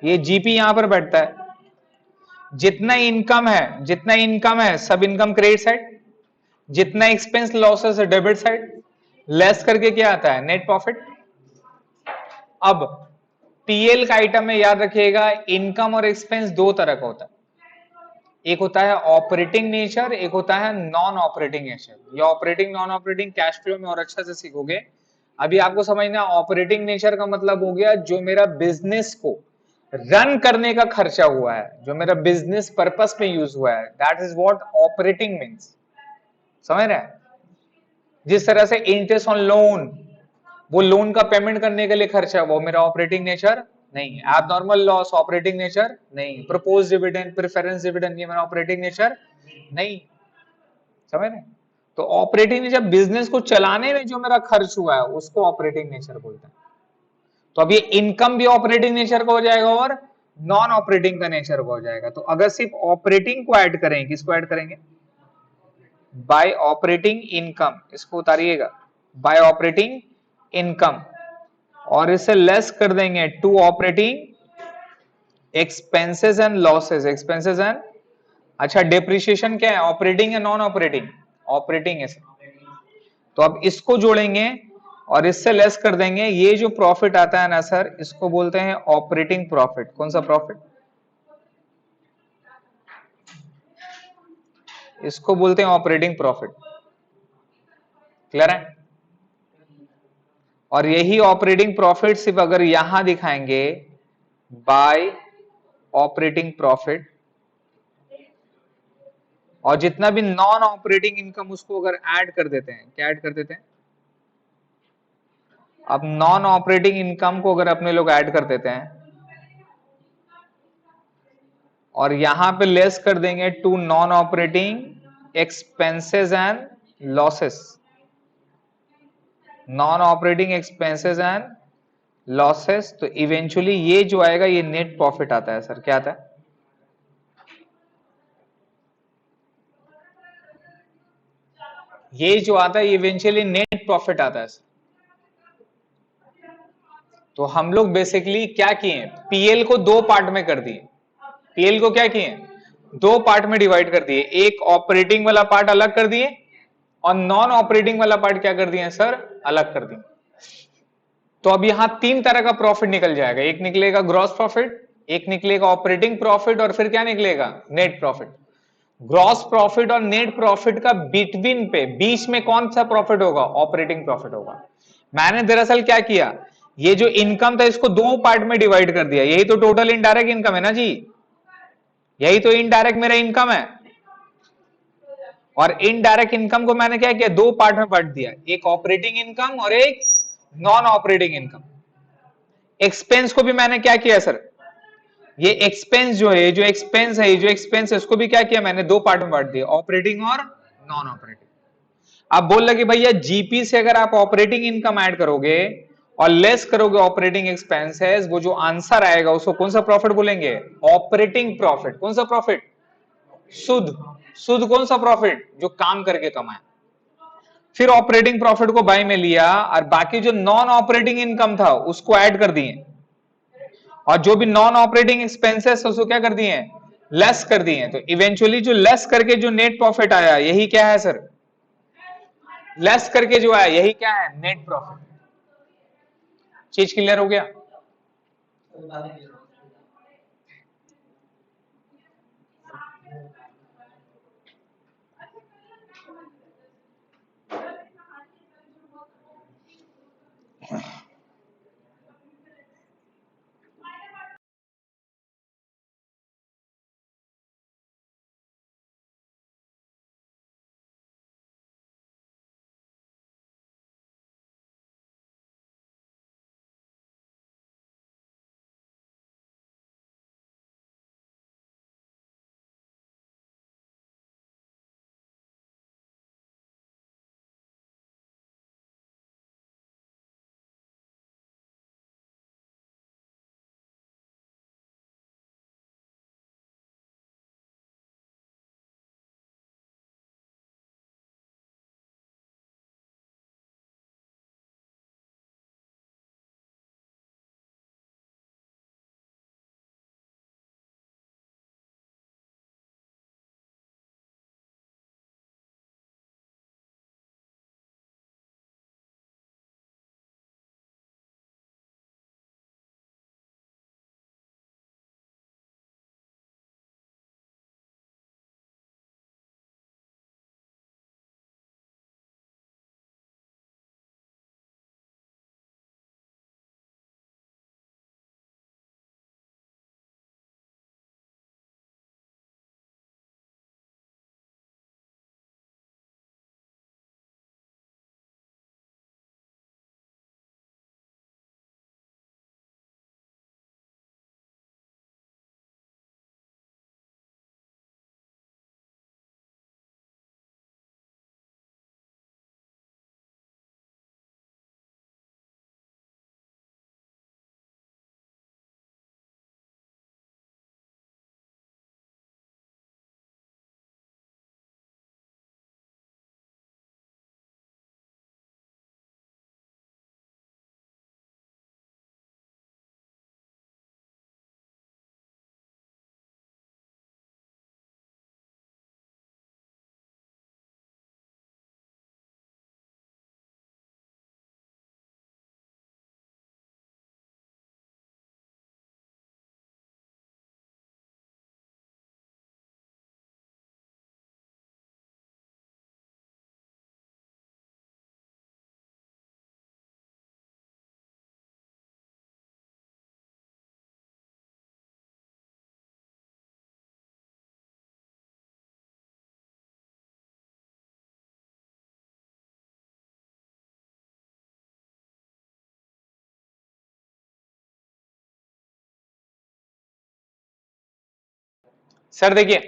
ये जीपी यहां पर बैठता है। जितना इनकम है सब इनकम क्रेडिट साइड, जितना एक्सपेंस लॉसेस है डेबिट साइड, लेस करके क्या आता है नेट प्रॉफिट। अब पीएल का आइटम में याद रखिएगा इनकम और एक्सपेंस दो तरह का होता है, एक होता है ऑपरेटिंग नेचर, एक होता है नॉन ऑपरेटिंग नेचर। ये operating non operating cash flow में और अच्छा से सीखोगे। अभी आपको समझना ऑपरेटिंग नेचर का मतलब हो गया जो मेरा बिजनेस को रन करने का खर्चा हुआ है, जो मेरा बिजनेस पर्पस में यूज हुआ है, that is what operating means. समझ रहे हैं? जिस तरह से इंटरेस्ट ऑन लोन, वो लोन का पेमेंट करने के लिए खर्चा, वो मेरा ऑपरेटिंग नेचर नहीं है। आप नॉर्मल लॉस ऑपरेटिंग नेचर नहीं, प्रपोज डिविडेंड प्रेफरेंस डिविडेंड ये मेरा ऑपरेटिंग नेचर नहीं। समझ रहे? तो ऑपरेटिंग नेचर बिजनेस को चलाने में जो मेरा खर्च हुआ है उसको ऑपरेटिंग नेचर बोलते हैं। तो अब ये इनकम भी ऑपरेटिंग नेचर का हो जाएगा और नॉन ऑपरेटिंग का नेचर का हो जाएगा। तो अगर सिर्फ ऑपरेटिंग को ऐड करें, किसको ऐड करेंगे? बाय ऑपरेटिंग इनकम, इसको उतारिएगा बाय ऑपरेटिंग इनकम, और इसे लेस कर देंगे to operating expenses and losses. Expenses and, अच्छा डिप्रिसिएशन क्या है, ऑपरेटिंग या नॉन ऑपरेटिंग? ऑपरेटिंग है। तो अब इसको जोड़ेंगे और इससे लेस कर देंगे। ये जो प्रॉफिट आता है ना सर, इसको बोलते हैं ऑपरेटिंग प्रॉफिट। कौन सा प्रॉफिट? इसको बोलते हैं ऑपरेटिंग प्रॉफिट। क्लियर है? और यही ऑपरेटिंग प्रॉफिट सिर्फ अगर यहां दिखाएंगे बाय ऑपरेटिंग प्रॉफिट, और जितना भी नॉन ऑपरेटिंग इनकम उसको अगर ऐड कर देते हैं, क्या ऐड कर देते हैं? अब नॉन ऑपरेटिंग इनकम को अगर अपने लोग ऐड कर देते हैं और यहां पे लेस कर देंगे to non operating expenses and losses. Non operating expenses and losses, तो इवेंचुअली ये जो आएगा ये नेट प्रॉफिट आता है सर। क्या आता है? ये जो आता है इवेंचुअली नेट प्रॉफिट आता है सर। तो हम लोग बेसिकली क्या किए, पीएल को दो पार्ट में कर दिए। पीएल को क्या किए, दो पार्ट में डिवाइड कर दिए। एक ऑपरेटिंग वाला पार्ट अलग कर दिए और नॉन ऑपरेटिंग वाला पार्ट क्या कर दिए सर, अलग कर दिए। तो अब यहां तीन तरह का प्रॉफिट निकल जाएगा, एक निकलेगा ग्रॉस प्रॉफिट, एक निकलेगा ऑपरेटिंग प्रॉफिट, और फिर क्या निकलेगा नेट प्रॉफिट। ग्रॉस प्रॉफिट और नेट प्रॉफिट का बिटवीन पे बीच में कौन सा प्रॉफिट होगा, ऑपरेटिंग प्रॉफिट होगा। मैंने दरअसल क्या किया, ये जो इनकम था इसको दो पार्ट में डिवाइड कर दिया। यही तो टोटल इनडायरेक्ट इनकम है ना जी, यही तो इनडायरेक्ट मेरा इनकम है। और इनडायरेक्ट इनकम को मैंने क्या किया, दो पार्ट में बांट दिया, एक ऑपरेटिंग इनकम और एक नॉन ऑपरेटिंग इनकम। एक्सपेंस को भी मैंने क्या किया सर, ये एक्सपेंस जो है, जो एक्सपेंस है, जो एक्सपेंस है उसको भी क्या किया मैंने, दो पार्ट में बांट दिया, ऑपरेटिंग और नॉन ऑपरेटिंग। आप बोल लगे भैया जीपी से अगर आप ऑपरेटिंग इनकम ऐड करोगे और लेस करोगे ऑपरेटिंग एक्सपेंसेस, वो जो आंसर आएगा उसको कौन सा प्रॉफिट बोलेंगे, ऑपरेटिंग प्रॉफिट। कौन सा प्रॉफिट, शुद्ध। शुद्ध कौन सा प्रॉफिट, जो काम करके कमाए। फिर ऑपरेटिंग प्रॉफिट को बाय में लिया और बाकी जो नॉन ऑपरेटिंग इनकम था उसको ऐड कर दिए, और जो भी नॉन ऑपरेटिंग एक्सपेंसेस उसको क्या कर दिए, लेस कर दिए। तो इवेंचुअली जो लेस करके जो नेट प्रॉफिट आया यही क्या है सर, लेस करके जो आया यही क्या है, नेट प्रॉफिट। चीज क्लियर हो गया? सर देखिए,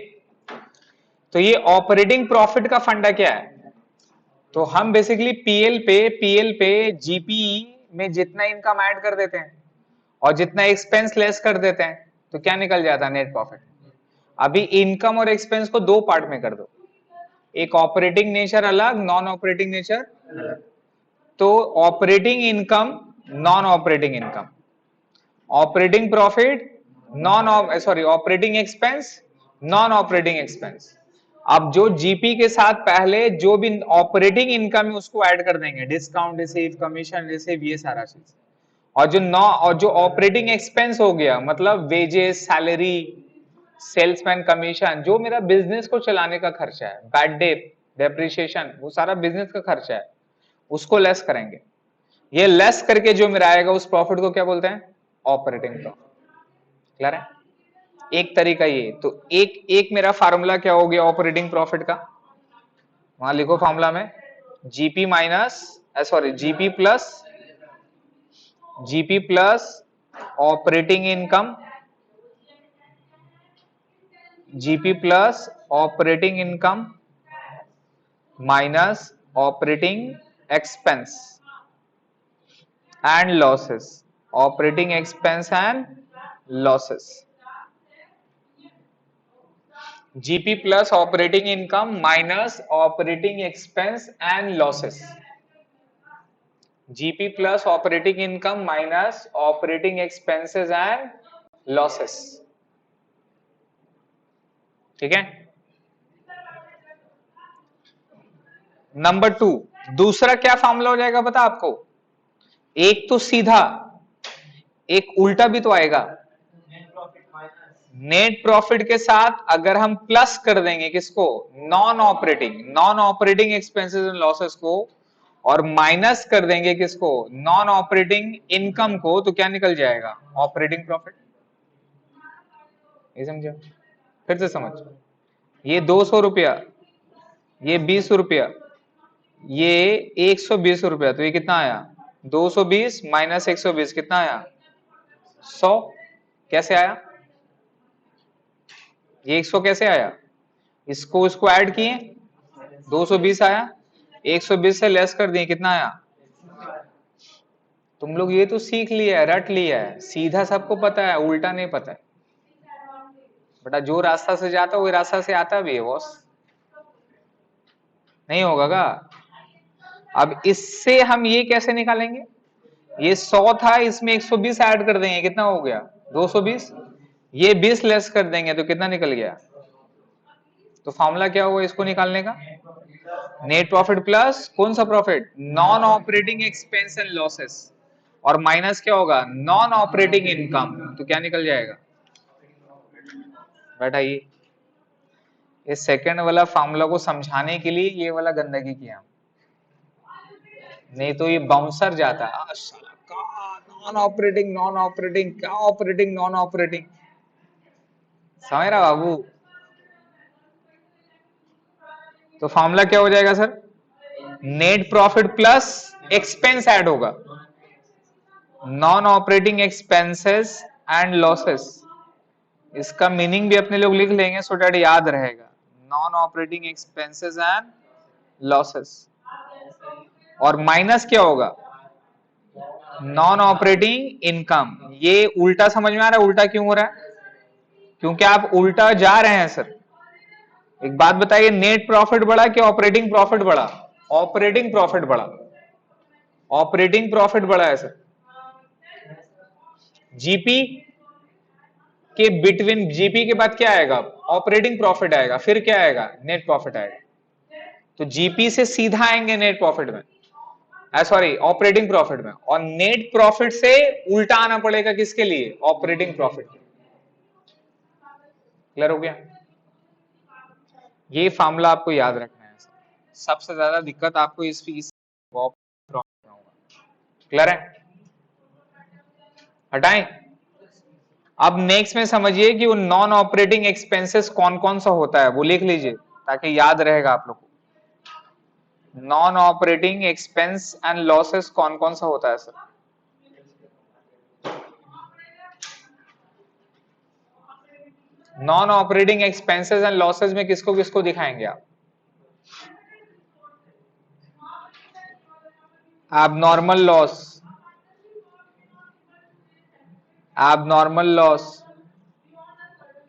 तो ये ऑपरेटिंग प्रॉफिट का फंडा क्या है, तो हम बेसिकली पीएल पे जीपी में जितना इनकम ऐड कर देते हैं और जितना एक्सपेंस लेस कर देते हैं, तो क्या निकल जाता है, नेट प्रॉफिट। अभी इनकम और एक्सपेंस को दो पार्ट में कर दो, एक ऑपरेटिंग नेचर अलग, नॉन ऑपरेटिंग नेचर अलग। तो operating income, non operating income, operating profit, operating expense, non operating expense. अब जो जीपी के साथ पहले जो भी ऑपरेटिंग इनकम है उसको ऐड कर देंगे, डिस्काउंट रिसीव, कमीशन रिसीव, ये सारा चीज। और जो ऑपरेटिंग एक्सपेंस हो गया, मतलब वेजेस, सैलरी, सेल्समैन कमीशन, जो मेरा बिजनेस को चलाने का खर्चा है, बैड डेट, डेप्रिसिएशन, वो सारा बिजनेस का खर्चा है, उसको लेस करेंगे। ये लेस करके जो मेरा आएगा उस प्रॉफिट को क्या बोलते हैं, ऑपरेटिंग प्रॉफिट। क्लियर है? एक तरीका ये, तो एक एक मेरा फार्मूला क्या हो गया ऑपरेटिंग प्रॉफिट का, वहां लिखो फार्मूला में, GP minus GP plus operating income, GP plus operating income minus operating expense and losses, operating expense and losses. GP plus operating income minus operating expense and losses, GP plus operating income minus operating expenses and losses. ठीक है? Number 2, दूसरा क्या formula हो जाएगा पता आपको, एक तो सीधा, एक उल्टा भी तो आएगा। नेट प्रॉफिट के साथ अगर हम प्लस कर देंगे किसको, non operating expenses and losses को, और माइनस कर देंगे किसको, नॉन ऑपरेटिंग इनकम को, तो क्या निकल जाएगा, ऑपरेटिंग प्रॉफिट। ये समझो, फिर से समझ, ये 200 रुपया, ये 20 रुपया, ये 120 रुपया, तो ये कितना आया, 220 माइनस 120 कितना आया, 100। कैसे आया ये 100, कैसे आया, इसको ऐड किए, 220 आया, 120 से लेस कर दिए, कितना आया। तुम लोग ये तो सीख लिया है, रट लिया है, सीधा सबको पता है, उल्टा नहीं पता है बेटा। जो रास्ता से जाता है वही रास्ता से आता भी है बॉस, नहीं होगा का। अब इससे हम ये कैसे निकालेंगे, ये 100 था, इसमें 120 ऐड कर देंगे, कितना हो गया, 220। ये 20 लेस कर देंगे तो कितना निकल गया। तो फॉर्मूला क्या हुआ इसको निकालने का, नेट प्रॉफिट प्लस कौन सा profit, non operating expense and losses, और माइनस क्या होगा, नॉन ऑपरेटिंग इनकम, तो क्या निकल जाएगा बेटा। ये सेकंड वाला फॉर्मूला को समझाने के लिए ये वाला गंदगी किया, नहीं तो ये बाउंसर जाता है, नॉन ऑपरेटिंग क्या, ऑपरेटिंग नॉन ऑपरेटिंग, समझ रहा बाबू। तो फॉर्मूला क्या हो जाएगा sir, net profit plus expense add होगा, non operating expenses and losses. इसका मीनिंग भी अपने लोग लिख लेंगे सो डैट याद रहेगा, non operating expenses and losses, और माइनस क्या होगा, नॉन ऑपरेटिंग इनकम। ये उल्टा समझ में आ रहा है, उल्टा क्यों हो रहा है, क्योंकि आप उल्टा जा रहे हैं सर। एक बात बताइए, नेट प्रॉफिट बढ़ा कि ऑपरेटिंग प्रॉफिट बढ़ा, ऑपरेटिंग प्रॉफिट बढ़ा, ऑपरेटिंग प्रॉफिट बढ़ा है सर। जीपी के बिटवीन, जीपी के बाद क्या आएगा, ऑपरेटिंग प्रॉफिट आएगा, फिर क्या आएगा, नेट प्रॉफिट आएगा। तो जीपी से सीधा आएंगे नेट प्रॉफिट में, सॉरी ऑपरेटिंग प्रॉफिट में, और नेट प्रॉफिट से उल्टा आना पड़ेगा किसके लिए, ऑपरेटिंग प्रॉफिट। क्लियर हो गया, ये फार्मूला आपको याद रखना है। सबसे ज्यादा दिक्कत आपको इस फीस प्रॉफिट में होगा। क्लियर है, हटाएं। अब नेक्स्ट में समझिए कि वो नॉन ऑपरेटिंग एक्सपेंसेस कौन कौन सा होता है, वो लिख लीजिए ताकि याद रहेगा आप लोग को। Non operating expense and losses कौन कौन सा होता है sir, non operating expenses and losses में किसको किसको दिखाएंगे आप? abnormal loss, abnormal loss,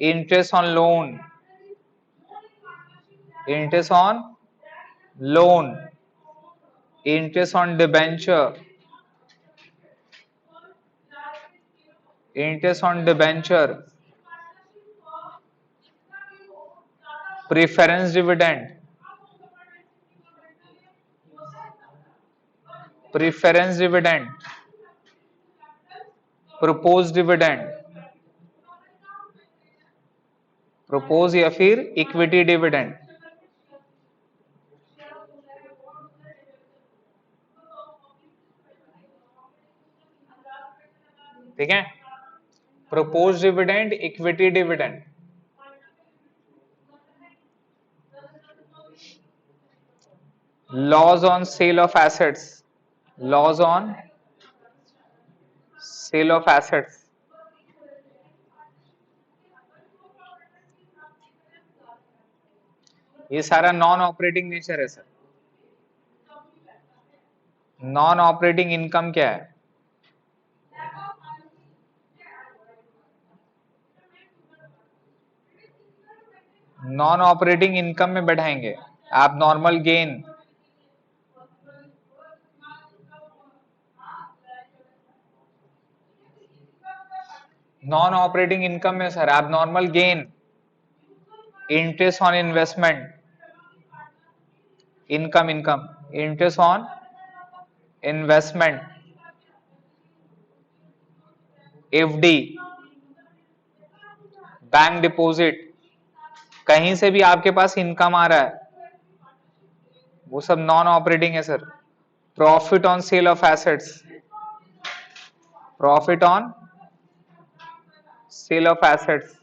interest on loan, interest on loan, interest on debenture, interest on debenture, preference dividend, preference dividend, proposed dividend, propose या फिर इक्विटी डिविडेंड। ठीक है, proposed dividend, equity dividend. Loss on sale of assets, loss on sale of assets, ये सारा non operating nature है sir. Non operating income क्या है? Non operating income में बैठाएंगे आप normal gain, non operating income में सर आप normal gain, interest on investment, income, income, interest on investment, FD, bank deposit, कहीं से भी आपके पास इनकम आ रहा है वो सब नॉन ऑपरेटिंग है sir. Profit on sale of assets, profit on sale of assets,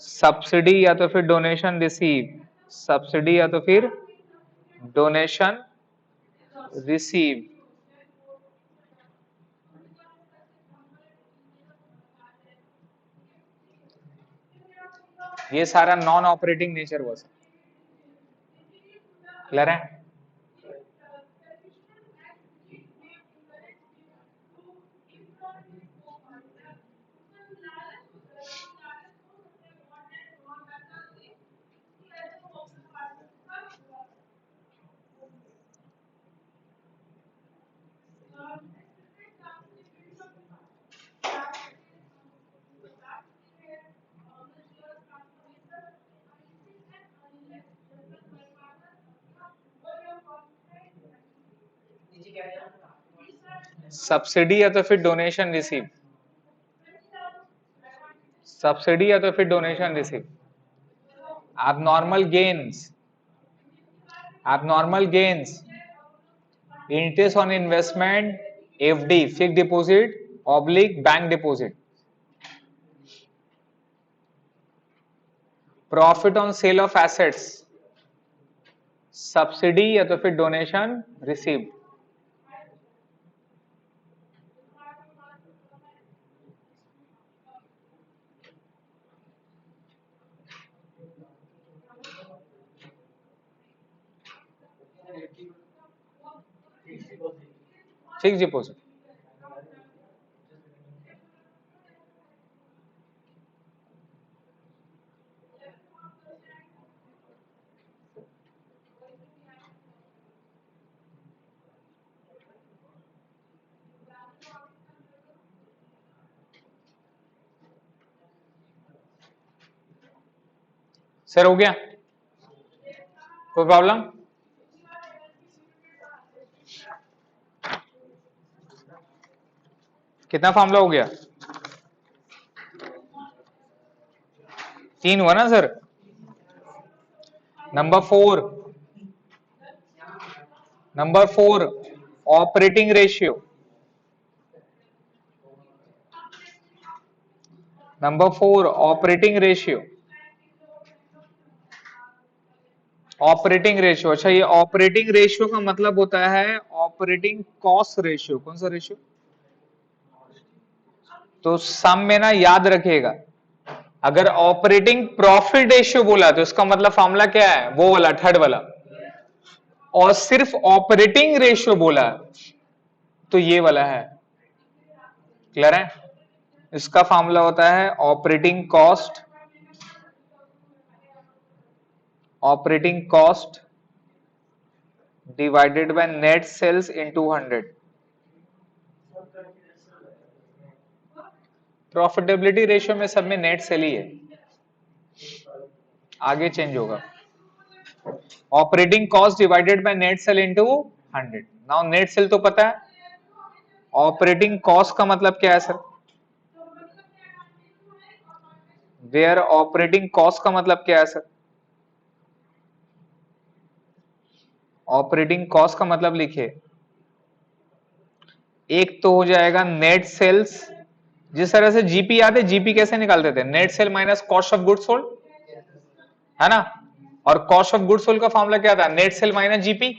subsidy या तो फिर डोनेशन रिसीव, सब्सिडी या तो फिर डोनेशन रिसीव, ये सारा नॉन ऑपरेटिंग नेचर हुआ सर। क्लियर है? सब्सिडी या तो फिर डोनेशन रिसीव, सब्सिडी या तो फिर donation receive, abnormal gains, abnormal gains, interest on investment, FD, fixed deposit oblique bank deposit, profit on sale of assets, subsidy या तो फिर donation receive. Fix deposit, sir हो गया? कोई प्रॉब्लम? कितना फॉर्मूला हो गया? 3 हुआ ना sir? Number 4, number 4 operating ratio, number 4 operating ratio, operating ratio. अच्छा, ये ऑपरेटिंग रेशियो का मतलब होता है ऑपरेटिंग कॉस्ट रेशियो। कौन सा रेशियो? तो सम में ना याद रखिएगा, अगर ऑपरेटिंग प्रॉफिट रेशियो बोला तो इसका मतलब फॉर्मूला क्या है, वो वाला थर्ड वाला, और सिर्फ ऑपरेटिंग रेशियो बोला तो ये वाला है। क्लियर है? इसका फॉर्मूला होता है operating cost divided by net sales into 100। Profitability ratio में सब में नेट सेल ही है, आगे चेंज होगा। Operating cost divided by net sale into 100। Now net sale तो पता है, ऑपरेटिंग कॉस्ट का मतलब क्या है सर? वेयर ऑपरेटिंग कॉस्ट का मतलब क्या है सर? ऑपरेटिंग कॉस्ट का मतलब लिखिए, एक तो हो जाएगा नेट सेल्स, जिस तरह से जीपी याद है, जीपी कैसे निकालते थे, net sale minus cost of goods sold, है ना? और कॉस्ट ऑफ गुड्स सोल्ड का फॉर्मूला क्या था, नेट सेल माइनस जीपी।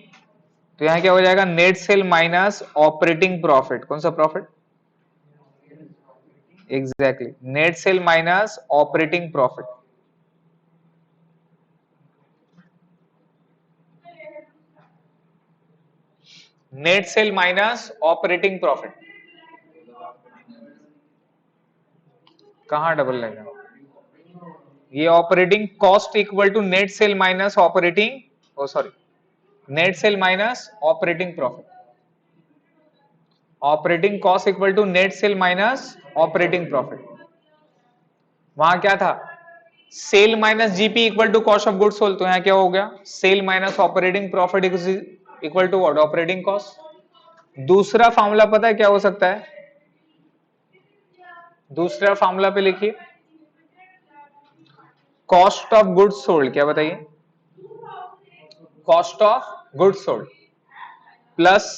तो यहां क्या हो जाएगा, net sale minus operating profit. कौन सा profit? Exactly, net sale minus operating profit. Net sale minus operating profit, कहां डबल लगेगा? ये operating cost equal to net sale minus operating, oh sorry, net sale minus operating profit. Operating cost equal to net sale minus operating profit. वहां क्या था, sale minus GP equal to cost of goods sold. तो यहां क्या हो गया, sale minus operating profit equal to what, operating cost. दूसरा formula पता है क्या हो सकता है? दूसरा फॉर्मूला पे लिखिए, कॉस्ट ऑफ गुड्स सोल्ड, क्या बताइए, cost of goods sold plus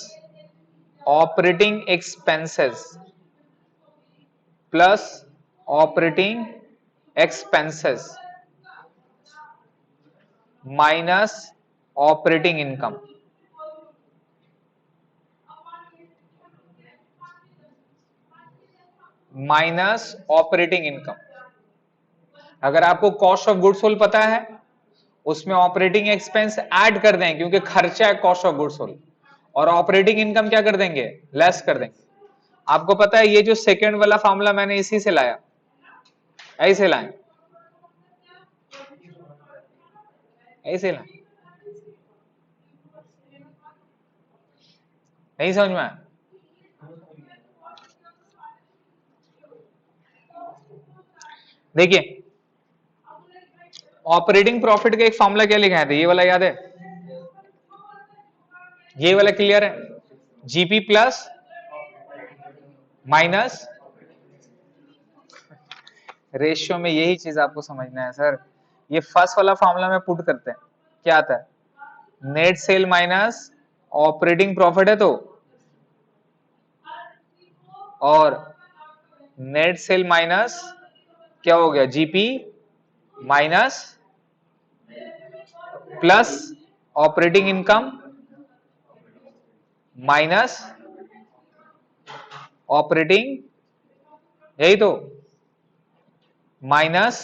operating expenses plus operating expenses minus operating income. Minus operating income. अगर आपको कॉस्ट ऑफ गुड्स सोल्ड पता है, उसमें ऑपरेटिंग एक्सपेंस ऐड कर दें क्योंकि खर्चा है कॉस्ट ऑफ गुड्स सोल्ड, और ऑपरेटिंग इनकम क्या कर देंगे, लेस कर देंगे। आपको पता है ये जो सेकंड वाला फॉर्मूला मैंने इसी से लाया, ऐसे लाए, ऐसे लाए, नहीं समझ में आया? देखिए ऑपरेटिंग प्रॉफिट का एक फॉर्मूला क्या लिखा है, ये वाला याद है, ये वाला क्लियर है, जीपी प्लस माइनस रेशियो में यही चीज आपको समझना है सर। ये फर्स्ट वाला फॉर्मूला में पुट करते हैं, क्या आता है, net sale minus operating profit है तो, और नेट सेल माइनस क्या हो गया, GP minus plus operating income minus operating, यही तो, minus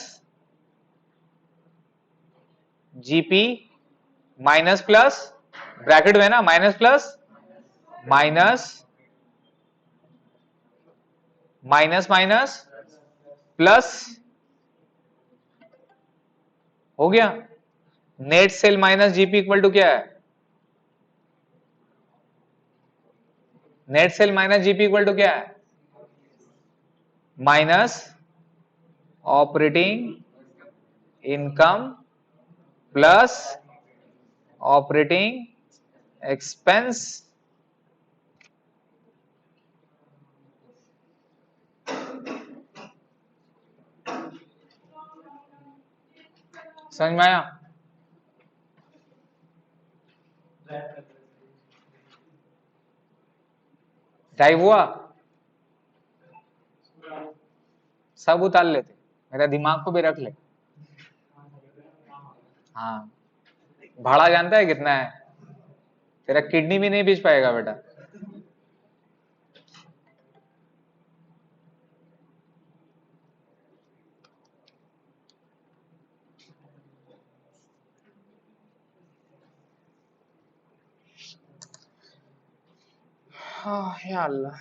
GP minus plus, bracket में ना, minus plus minus minus minus plus, हो गया, net sale minus GP equal to क्या है, net sale minus GP equal to क्या है, minus operating income plus operating expense. समझ में आया? टाइप हुआ, सब उतार लेते, मेरा दिमाग को भी रख ले। हाँ, भाड़ा जानता है कितना है, तेरा किडनी भी नहीं बेच पाएगा बेटा। हाँ या अल्लाह।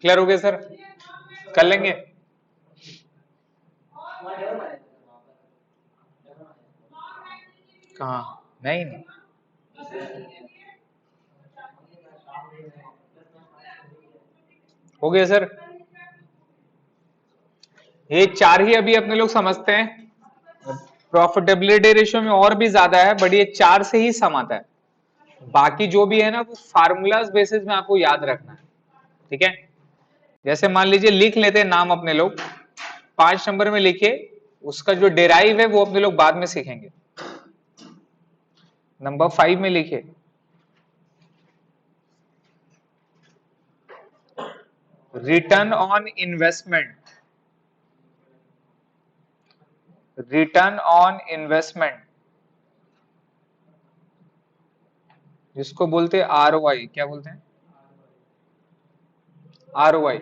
क्लियर हो गया सर? कर लेंगे। कहाँ? नहीं नहीं, हो गया सर। ये चार ही अभी अपने लोग समझते हैं। प्रॉफिटेबिलिटी रेशियो में और भी ज्यादा है, बट ये चार से ही सम आता है। बाकी जो भी है ना वो फार्मूलाज बेसिस में आपको याद रखना है, ठीक है। जैसे मान लीजिए लिख लेते हैं नाम अपने लोग, 5 नंबर में लिखिए, उसका जो डेराइव है वो अपने लोग बाद में सीखेंगे। नंबर 5 में लिखिए return on investment. Return on investment जिसको बोलते हैं आरओआई, क्या बोलते हैं? आरओआई,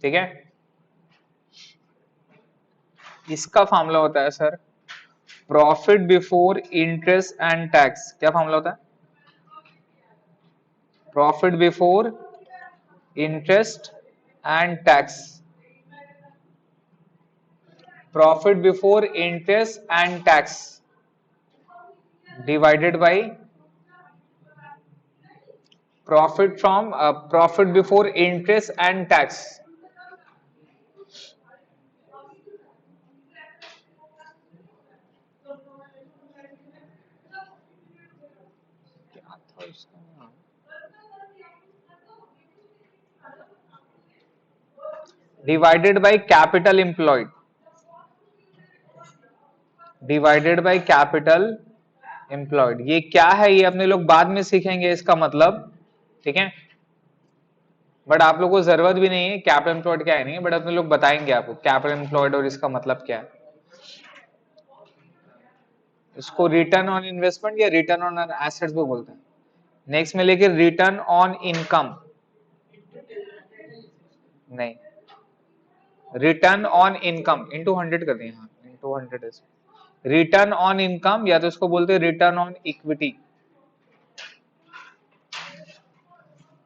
ठीक है। इसका फॉर्मूला होता है sir profit before interest and tax. क्या फॉर्मूला होता है? Profit before interest and tax. Profit before interest and tax divided by profit from profit before interest and tax. क्या था इसका नाम? Divided by capital employed. Divided by capital employed. ये क्या है ये अपने लोग बाद में सीखेंगे इसका मतलब, ठीक है। बट आप लोगों को जरूरत भी नहीं है कैपिटल एम्प्लॉयड क्या है नहीं है, बट अपने लोग बताएंगे आपको कैपिटल एम्प्लॉयड और इसका मतलब क्या है। इसको रिटर्न ऑन इन्वेस्टमेंट या रिटर्न ऑन एसेट्स भी बोलते हैं। नेक्स्ट में लेके रिटर्न ऑन इनकम, नहीं, रिटर्न ऑन इनकम इंटू 100 कर दिए, हाँ इंटू 100 रिटर्न ऑन इनकम, या तो इसको बोलते हैं return on equity.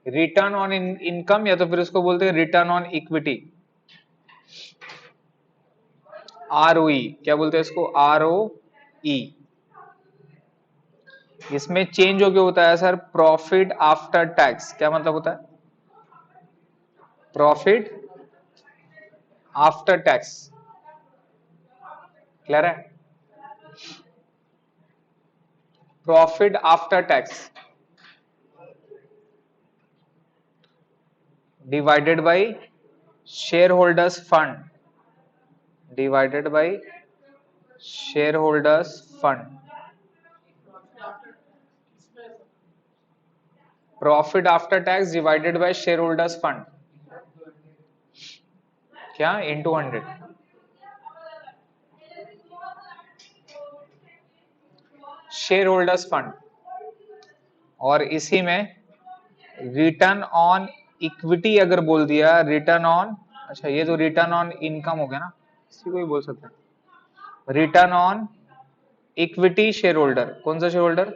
Return on income या तो फिर इसको बोलते हैं रिटर्न ऑन इक्विटी। आरओई, क्या बोलते हैं इसको? आरओई। इसमें चेंज हो गया होता है सर प्रॉफिट आफ्टर टैक्स। क्या मतलब होता है? Profit after tax. क्लियर है? Profit after tax divided bye share holders fund. Divided by share holders fund. Profit after tax divided bye share holders fund, क्या? इंटू 100। Share holders fund. और इसी में return on equity अगर बोल दिया, return on, अच्छा ये तो रिटर्न ऑन इनकम हो गया ना, इसी को ही बोल सकते हैं return on equity share holder. कौन सा share holder?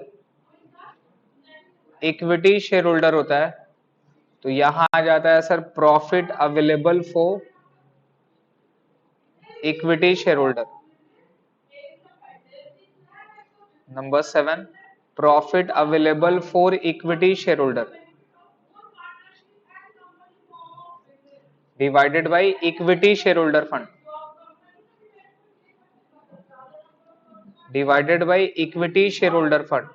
Equity share holder होता है। तो यहां आ जाता है sir profit available for equity share holder. Number 7 profit available for equity share holder divided by equity share holder fund. Divided by equity share holder fund.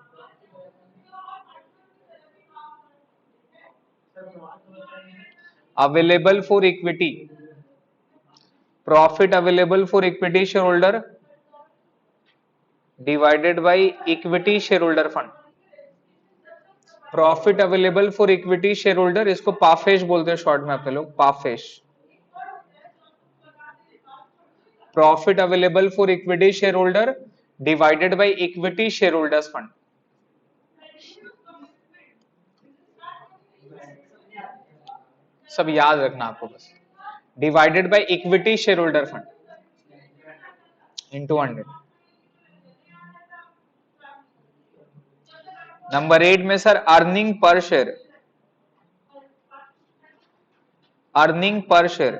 Available for equity, profit available for equity share holder divided by equity share holder fund. Profit available for equity share holder, इसको पाफेश बोलते हैं शॉर्ट में अपने लोग, पाफेश। Profit available for equity share holder divided by equity share holders fund. सब याद रखना आपको बस, divided by equity share holder fund into 100। Number 8 में sir earning per share, earning per share,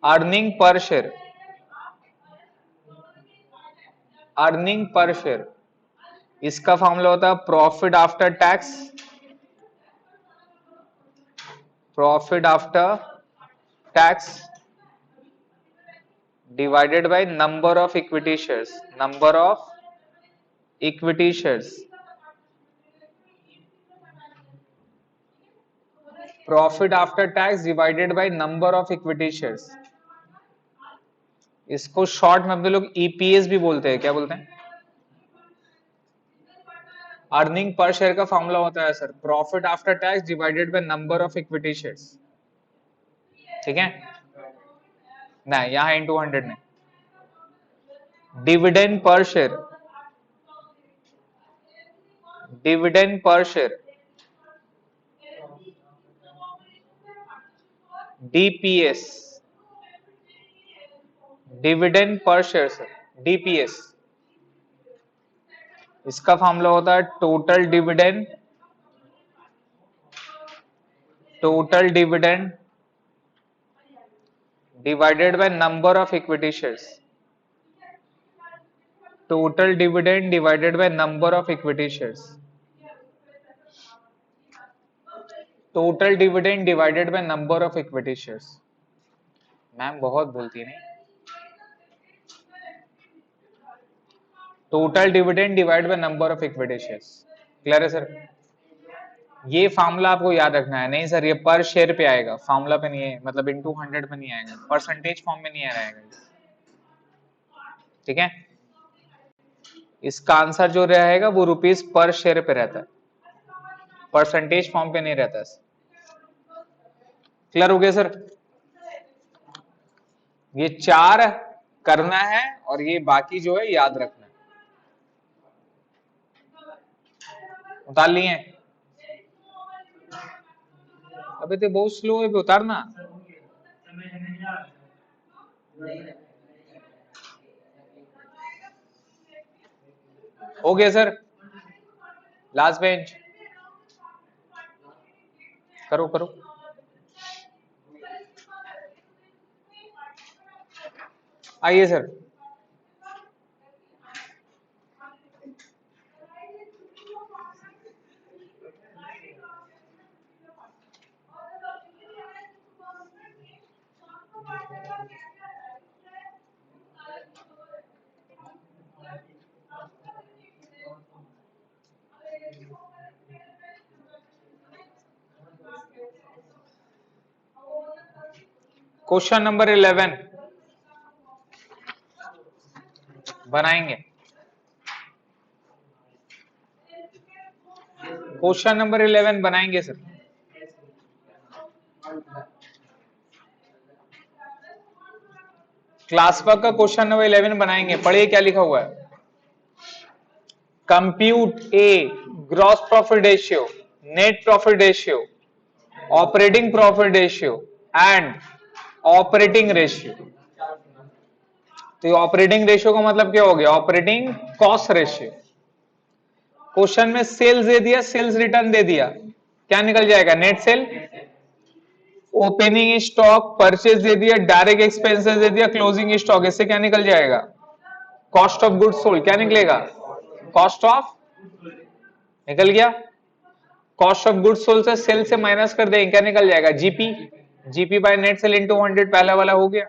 earning per share, earning per share, इसका formula होता है profit after tax, profit after tax divided by number of equity shares, number of equity shares. Profit after tax divided by number of equity shares, इसको short में हम लोग EPS भी बोलते हैं। क्या बोलते हैं? अर्निंग पर शेयर का फॉर्मूला होता है sir profit after tax divided by number of equity shares. ठीक है ना, यहां इंटू 100 नहीं। Dividend per share, dividend per share, DPS, dividend per share sir, DPS. इसका फॉर्मूला होता है total dividend, total dividend divided by number of equity shares, total dividend divided by number of equity shares, total dividend divided by number of equity shares. Ma'am बहुत बोलती है नहीं। Total dividend divide by number of equity shares. Clear है sir? ये formula आपको याद रखना है। नहीं सर ये पर शेयर पे आएगा, फार्मूला पे नहीं है, मतलब इनटू 100 पे नहीं आएगा, परसेंटेज फॉर्म में नहीं आएगा। ठीक है, इसका आंसर जो रहेगा वो रुपीस पर शेयर पे रहता है, परसेंटेज फॉर्म पे नहीं रहता। क्लियर हो गया सर? ये 4 करना है और ये बाकी जो है याद रखना है। उतार लिए? अबे तो बहुत स्लो है, उतारना। हो गया सर? लास्ट बेंच करो करो। आइए सर, क्वेश्चन नंबर 11 बनाएंगे। क्वेश्चन नंबर 11 बनाएंगे सर। क्लास वर्क का क्वेश्चन नंबर 11 बनाएंगे। पढ़िए क्या लिखा हुआ है। Compute a gross profit ratio, net profit ratio, operating profit ratio and operating ratio. तो ऑपरेटिंग रेशियो का मतलब क्या हो गया? Operating cost ratio. क्वेश्चन में सेल्स दे दिया, सेल्स रिटर्न दे दिया, क्या निकल जाएगा? Net sale. Opening stock, purchase दे दिया, डायरेक्ट एक्सपेंसेस दे दिया, क्लोजिंग स्टॉक, इससे क्या निकल जाएगा? Cost of goods sold. क्या निकलेगा? कॉस्ट ऑफ, निकल गया। कॉस्ट ऑफ गुड्स सोल्ड से सेल से माइनस कर देंगे, क्या निकल जाएगा? GP. GP bye net cell into 100 पहला वाला हो गया।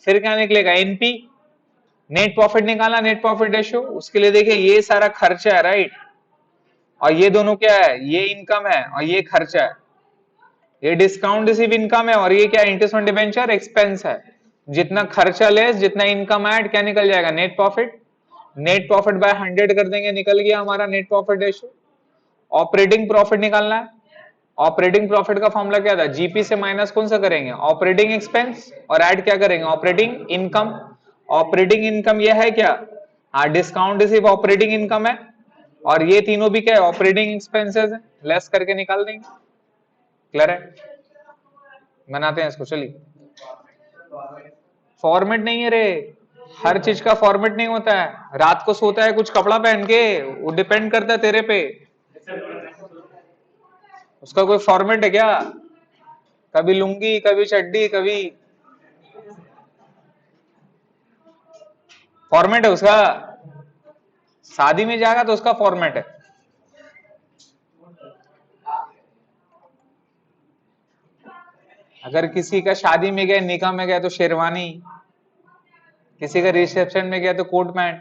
फिर क्या निकलेगा, एनपी, नेट प्रॉफिट निकालना, नेट प्रॉफिट रेशियो। उसके लिए देखिए ये सारा खर्चा है, राइट, और ये दोनों क्या है, ये इनकम है और ये खर्चा है। ये डिस्काउंट रिसीव इनकम है और ये क्या, इंटरेस्ट ऑन डिबेंचर एक्सपेंस है। जितना खर्चा लेस जितना इनकम ऐड, क्या निकल जाएगा, net profit. Net profit by 100 कर देंगे, निकल गया हमारा net profit ratio. Operating profit निकालना है। ऑपरेटिंग प्रॉफिट का फॉर्मूला क्या था, जीपी से माइनस कौन सा करेंगे, ऑपरेटिंग एक्सपेंस, और ऐड क्या करेंगे, ऑपरेटिंग इनकम। ऑपरेटिंग इनकम ये है क्या, हाँ, डिस्काउंट रिसीव ऑपरेटिंग इनकम है, और ये तीनों भी क्या है, ऑपरेटिंग एक्सपेंसेस है, लेस करके निकाल देंगे। क्लियर है, बनाते हैं इसको, चलिए। फॉर्मेट नहीं है रे, हर चीज का फॉर्मेट नहीं होता है। रात को सोता है कुछ कपड़ा पहन के, वो डिपेंड करता है तेरे पे, उसका कोई फॉर्मेट है क्या, कभी लुंगी कभी चड्डी कभी, फॉर्मेट है उसका। शादी में जाएगा तो उसका फॉर्मेट है। अगर किसी का शादी में गया, निकाह में गया तो शेरवानी, किसी का रिसेप्शन में गया तो कोट पैंट,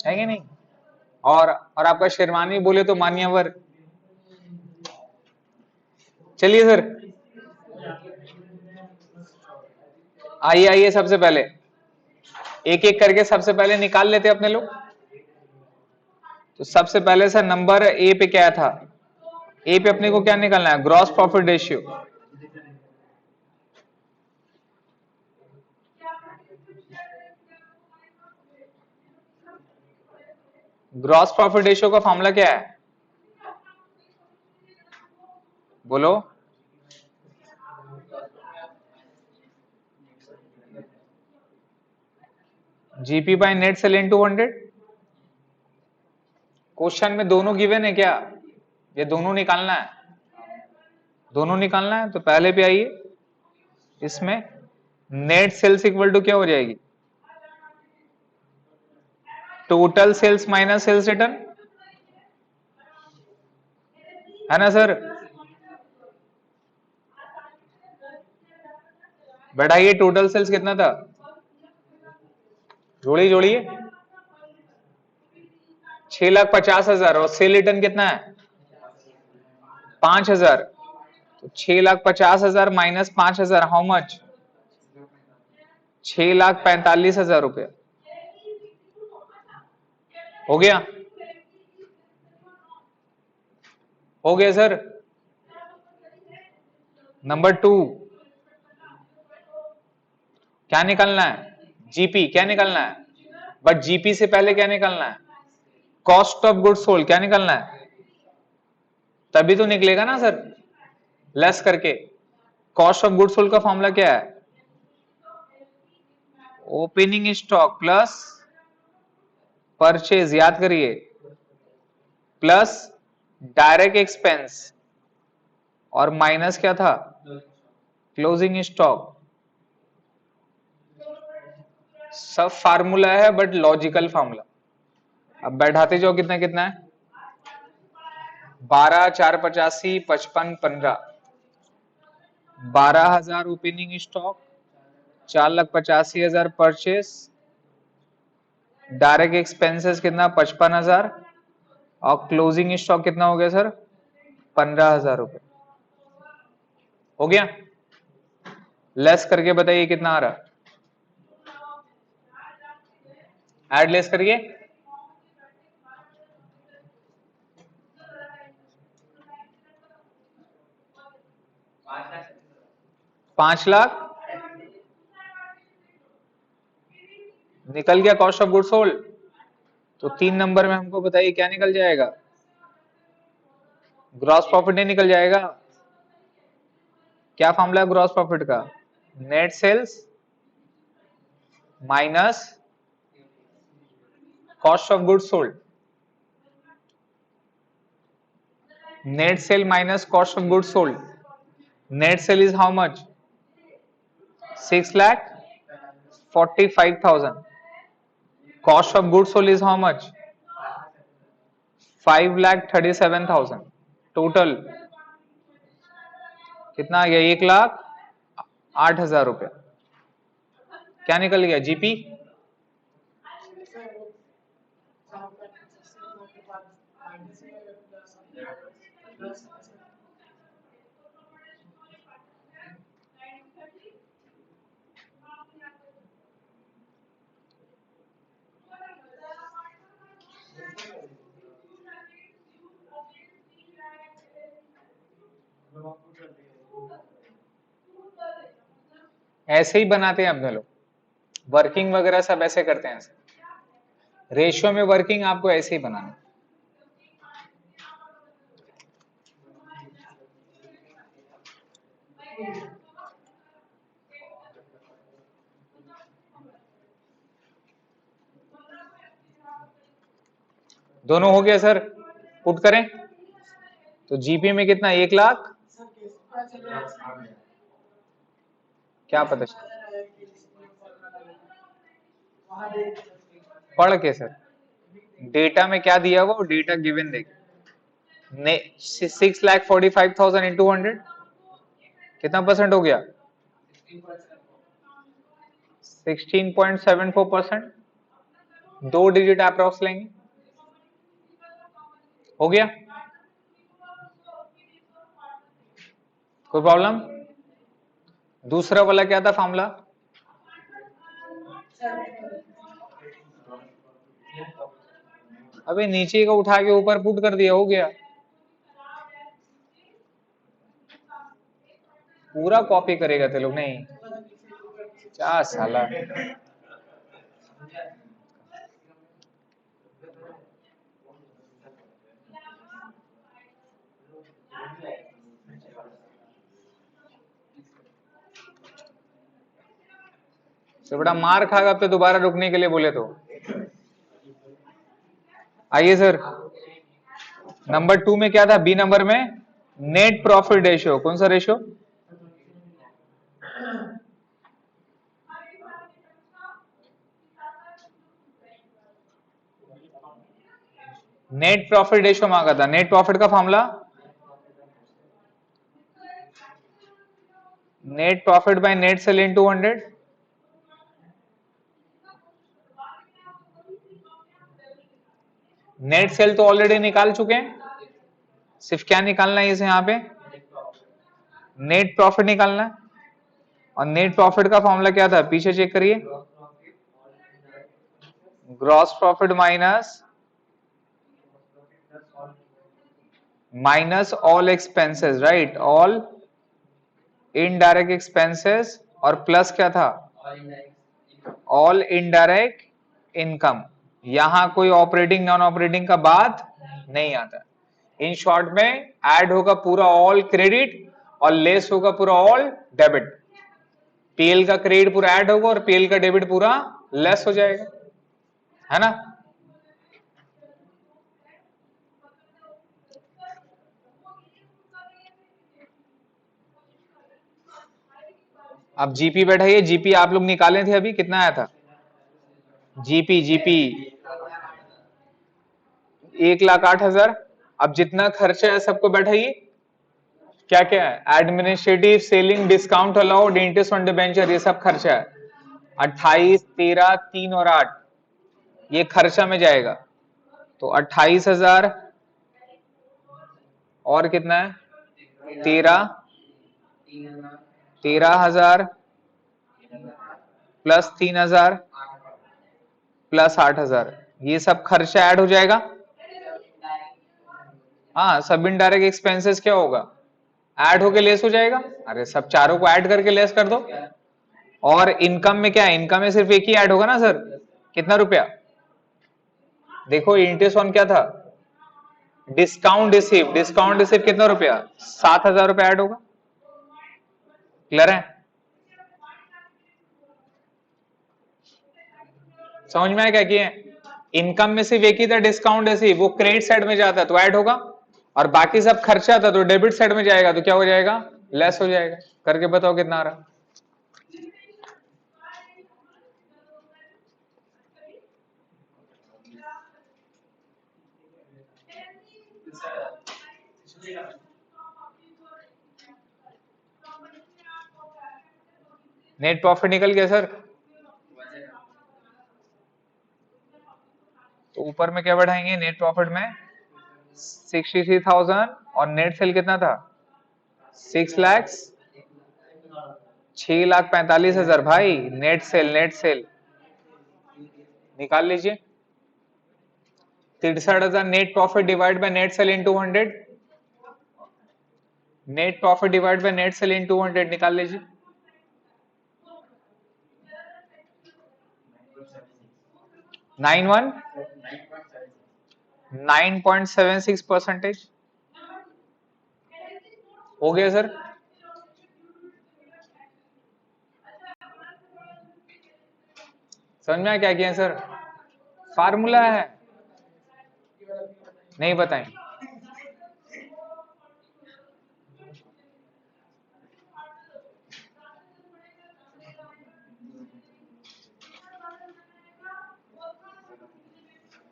है कि नहीं। और आपका शेरवानी बोले तो मान्यवर। चलिए सर, आइए आइए, सबसे पहले एक एक करके सबसे पहले निकाल लेते अपने लोग। तो सबसे पहले सर नंबर ए पे क्या था, ए पे अपने को क्या निकालना है, gross profit ratio. Gross profit ratio का फॉर्मूला क्या है, बोलो। GP bye net cell into 100। Question में दोनों गिवन है क्या, ये दोनों निकालना है, दोनों निकालना है। तो पहले पे आइए, इसमें नेट सेल्स इक्वल टू क्या हो जाएगी, total sales minus sales return, है ना सर। बढ़ाइए, टोटल सेल्स कितना था, जोड़िए जोड़िए, 6,50,000, और सेल रिटर्न कितना है, 5,000। तो 6,50,000 माइनस 5,000, हाउ मच, 6,45,000 रुपया। हो गया, हो गया सर। नंबर 2 क्या निकलना है, जीपी क्या निकलना है, बट जीपी से पहले क्या निकलना है, कॉस्ट ऑफ गुड्स सोल्ड, क्या निकलना है, तभी तो निकलेगा ना सर, लेस करके। कॉस्ट ऑफ गुड्स सोल्ड का फॉर्मूला क्या है, ओपनिंग स्टॉक प्लस परचेज, याद करिए, प्लस डायरेक्ट एक्सपेंस, और माइनस क्या था, क्लोजिंग स्टॉक। सब फार्मूला है बट लॉजिकल फार्मूला। अब बैठाते जाओ, कितना कितना है, 12, 4,85, 55, 15, 12,000 opening stock, 4,85,000 purchase, direct expenses कितना, 55,000, और क्लोजिंग स्टॉक कितना हो गया सर, 15,000 रुपए। हो गया, लेस करके बताइए कितना आ रहा, ऐड लेस करिए, 5 लाख निकल गया कॉस्ट ऑफ गुड्स सोल्ड। तो 3 नंबर में हमको बताइए क्या निकल जाएगा, ग्रॉस प्रॉफिट नहीं निकल जाएगा। क्या फॉर्मूला है ग्रॉस प्रॉफिट का, net sales minus cost of goods sold. Net sale minus cost of goods sold, net sale is how much, 6,45,000, cost of goods sold is how much, 5,37,000 total कितना आ गया? 1,08,000 रुपया। क्या निकल गया? जीपी। ऐसे ही बनाते हैं अपने लोग, वर्किंग वगैरह सब ऐसे करते हैं। रेशियो में वर्किंग आपको ऐसे ही बनाना। दोनों हो गया सर, पुट करें तो जीपी में कितना? 1,00,000। क्या पता पढ़ के सर, डेटा में क्या दिया हुआ, डेटा गिवन देख। 6,45,000 इंटू 100 कितना परसेंट हो गया? 16.74%। 2 डिजिट अप्रॉक्स लेंगे, हो गया। कोई प्रॉब्लम? दूसरा वाला क्या था फॉर्मूला? अबे नीचे का उठा के ऊपर पुट कर दिया, हो गया। पूरा कॉपी करेगा ते लोग नहीं, क्या साला। तो बड़ा मार खागा अब तो दोबारा रुकने के लिए बोले तो। आइए सर, नंबर 2 में क्या था? बी नंबर में नेट प्रॉफिट रेशियो। कौन सा रेशियो? नेट प्रॉफिट रेशियो मांगा था। नेट प्रॉफिट का formula, net profit by net sale into 100। Net sale तो ऑलरेडी निकाल चुके हैं, सिर्फ क्या निकालना है इसे? यहां पे नेट प्रॉफिट निकालना है। और नेट प्रॉफिट का फॉर्मूला क्या था? पीछे चेक करिए, gross profit minus all expenses, right, all indirect expenses, और प्लस क्या था? All indirect income. यहां कोई ऑपरेटिंग नॉन ऑपरेटिंग का बात नहीं आता। इन शॉर्ट में ऐड होगा पूरा ऑल क्रेडिट और लेस होगा पूरा ऑल डेबिट। पीएल का क्रेडिट पूरा ऐड होगा और पीएल का डेबिट पूरा लेस हो जाएगा, है ना? अब जीपी बैठाइए। जीपी आप लोग निकाले थे अभी, कितना आया था? जीपी 1,08,000। अब जितना खर्चा है सबको बैठाइए। क्या क्या है? Administrative, selling, discount allowed, interest on debenture, ये सब खर्चा है। 28, 13, 3 और 8 ये खर्चा में जाएगा। तो 28,000 और कितना है? 13,000 प्लस 3,000 प्लस 8,000, ये सब खर्चा ऐड हो जाएगा। हाँ, सब इनडायरेक्ट एक्सपेंसेस क्या होगा? ऐड होके लेस हो जाएगा। अरे सब चारों को ऐड करके लेस कर दो। और इनकम में क्या है? इनकम में सिर्फ एक ही ऐड होगा ना सर। कितना रुपया? देखो इंटरेस्ट ऑन क्या था? Discount receive. डिस्काउंट रिसीव कितना रुपया? 7,000 रुपया ऐड होगा। क्लियर है? समझ में आया क्या किए? इनकम में सिर्फ एक ही था डिस्काउंट रिसीव, वो क्रेडिट साइड में जाता तो ऐड होगा, और बाकी सब खर्चा था तो डेबिट साइड में जाएगा, तो क्या हो जाएगा? लेस हो जाएगा। करके बताओ कितना आ रहा? नेट प्रॉफिट निकल गया सर। तो ऊपर में क्या बढ़ाएंगे नेट प्रॉफिट में 63,000 और नेट सेल कितना था 6,45,000 भाई। नेट सेल निकाल लीजिए 63,000 net profit divide by net sale in 200 net profit divide by net sale in 200 निकाल लीजिए 9.76% हो गया सर। समझ में आया क्या किया सर? फार्मूला है नहीं बताएं।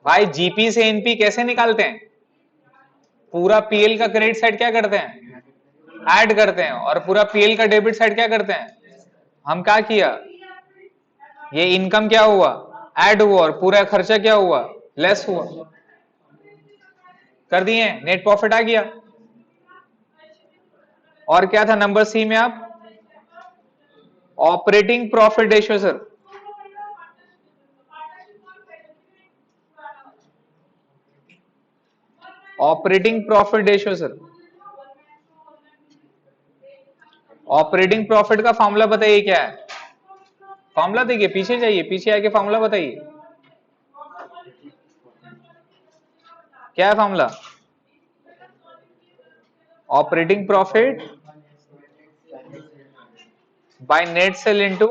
भाई जीपी से एनपी कैसे निकालते हैं? पूरा पीएल का क्रेडिट साइड क्या करते हैं ऐड करते हैं और पूरा पीएल का डेबिट साइड क्या करते हैं हम क्या किया ये इनकम क्या हुआ ऐड हुआ और पूरा खर्चा क्या हुआ लेस हुआ कर दिए नेट प्रॉफिट आ गया। और क्या था नंबर सी में आप operating profit ratio sir operating profit ratio sir operating profit का फॉर्मूला बताइए क्या है फॉर्मूला देखिए पीछे जाइए पीछे आके फॉर्मूला बताइए क्या है formula operating profit by net sale into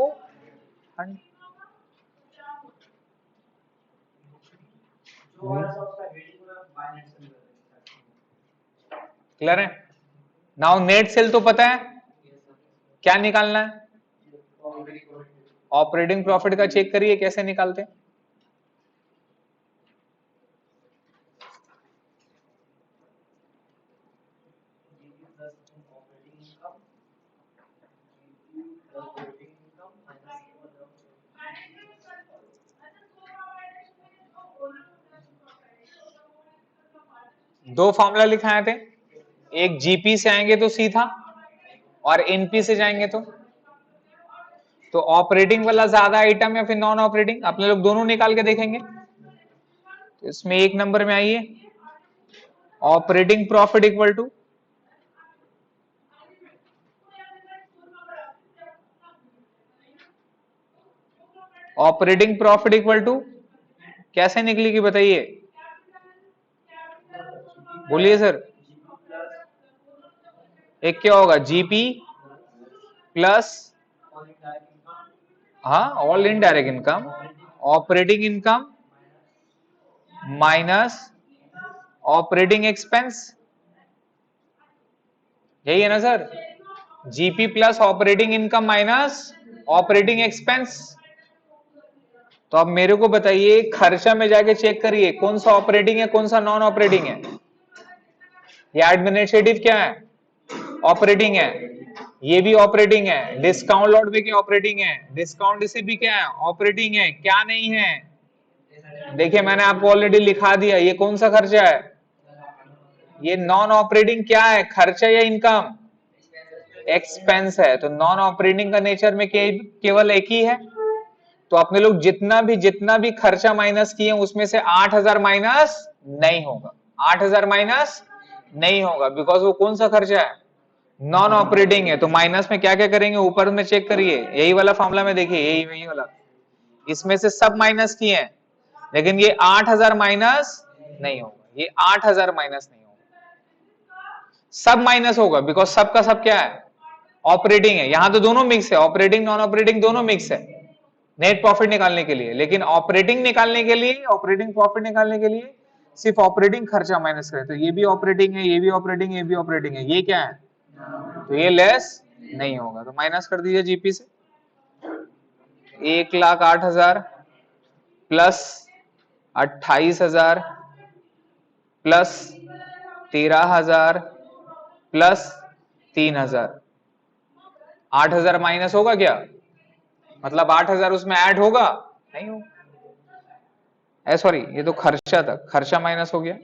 clear है नाउ नेट सेल तो पता है क्या निकालना है ऑपरेटिंग प्रॉफिट का चेक करिए कैसे निकालते हैं दो फॉर्मूला लिखाए थे एक जीपी से आएंगे तो सी था और एनपी से जाएंगे तो ऑपरेटिंग वाला ज्यादा आइटम या फिर नॉन ऑपरेटिंग अपने लोग दोनों निकाल के देखेंगे तो इसमें एक नंबर में आइए operating profit equal to operating profit equal to कैसे निकलेगी बताइए बोलिए सर एक क्या होगा जीपी प्लस हाँ all indirect income operating income minus operating expense यही है ना sir GP plus operating income minus operating expense. तो अब मेरे को बताइए खर्चा में जाके चेक करिए कौन सा ऑपरेटिंग है कौन सा नॉन ऑपरेटिंग है ये एडमिनिस्ट्रेटिव क्या है ऑपरेटिंग है ये भी ऑपरेटिंग है डिस्काउंट लॉट भी क्या ऑपरेटिंग है डिस्काउंट रिसीव भी क्या है ऑपरेटिंग है क्या नहीं है देखिए मैंने आपको ऑलरेडी लिखा दिया ये कौन सा खर्चा है ये नॉन ऑपरेटिंग क्या है खर्चा या इनकम एक्सपेंस है तो नॉन ऑपरेटिंग का नेचर में केवल एक ही है तो अपने लोग जितना भी खर्चा माइनस किए उसमें से 8,000 माइनस नहीं होगा 8,000 माइनस नहीं होगा बिकॉज वो कौन सा खर्चा है नॉन ऑपरेटिंग है तो माइनस में क्या क्या करेंगे ऊपर में चेक करिए यही वाला फॉर्मूला में देखिए यही वाला इसमें से सब माइनस किए हैं लेकिन ये 8,000 माइनस नहीं होगा ये 8,000 माइनस नहीं होगा सब माइनस होगा बिकॉज सब का सब क्या है ऑपरेटिंग है यहां तो दोनों मिक्स है ऑपरेटिंग नॉन ऑपरेटिंग दोनों मिक्स है नेट प्रॉफिट निकालने के लिए लेकिन ऑपरेटिंग निकालने के लिए ऑपरेटिंग प्रॉफिट निकालने के लिए सिर्फ ऑपरेटिंग खर्चा माइनस करें तो ये भी ऑपरेटिंग है ये भी ऑपरेटिंग है ये भी ऑपरेटिंग है ये क्या है तो ये लेस नहीं होगा तो माइनस कर दीजिए जीपी से 1,08,000 प्लस 28,000 प्लस 13,000 प्लस 3,000 8,000 माइनस होगा क्या मतलब 8,000 उसमें ऐड होगा नहीं होगा, सॉरी ये तो खर्चा था, खर्चा माइनस हो गया।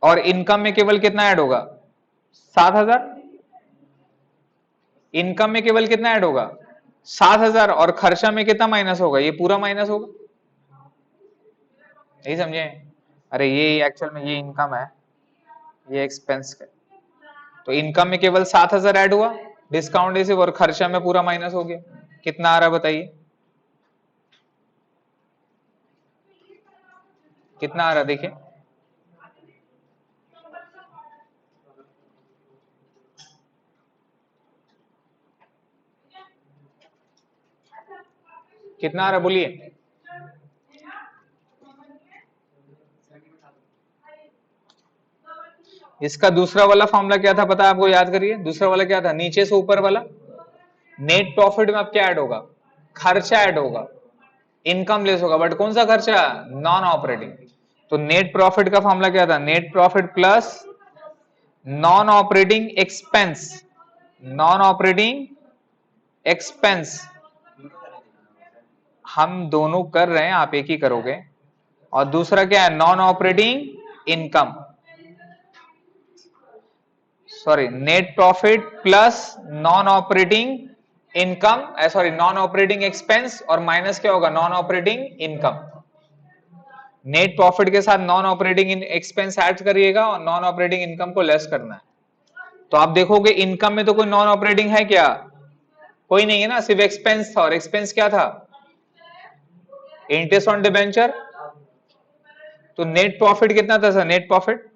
और इनकम में केवल कितना ऐड होगा? 7,000। इनकम में केवल कितना ऐड होगा? 7,000। और खर्चा में कितना माइनस होगा? ये पूरा माइनस होगा। नहीं समझे? अरे ये एक्चुअल में ये इनकम है, ये एक्सपेंस है। तो इनकम में केवल 7,000 ऐड हुआ डिस्काउंट से, और खर्चा में पूरा माइनस हो गया। कितना आ रहा बताइए? कितना आ रहा देखिए? कितना आ रहा बोलिए? इसका दूसरा वाला फॉर्मूला क्या था पता है आपको? याद करिए, दूसरा वाला क्या था? नीचे से ऊपर वाला नेट प्रॉफिट में अब क्या ऐड होगा? खर्चा ऐड होगा, इनकम लेस होगा, बट कौन सा खर्चा? Non operating. तो नेट प्रॉफिट का फॉर्मूला क्या था? Net profit plus non operating expense, non operating expense. हम दोनों कर रहे हैं, आप एक ही करोगे। और दूसरा क्या है? Non operating income, sorry net profit plus non operating income, sorry non operating expense, और माइनस क्या होगा? Non operating income. Net profit के साथ नॉन ऑपरेटिंग एक्सपेंस ऐड करिएगा और नॉन ऑपरेटिंग इनकम को लेस करना है। तो आप देखोगे इनकम में तो कोई नॉन ऑपरेटिंग है क्या? कोई नहीं है ना, सिर्फ एक्सपेंस था। और एक्सपेंस क्या था? Interest on debenture. तो नेट प्रॉफिट कितना था सर? नेट प्रॉफिट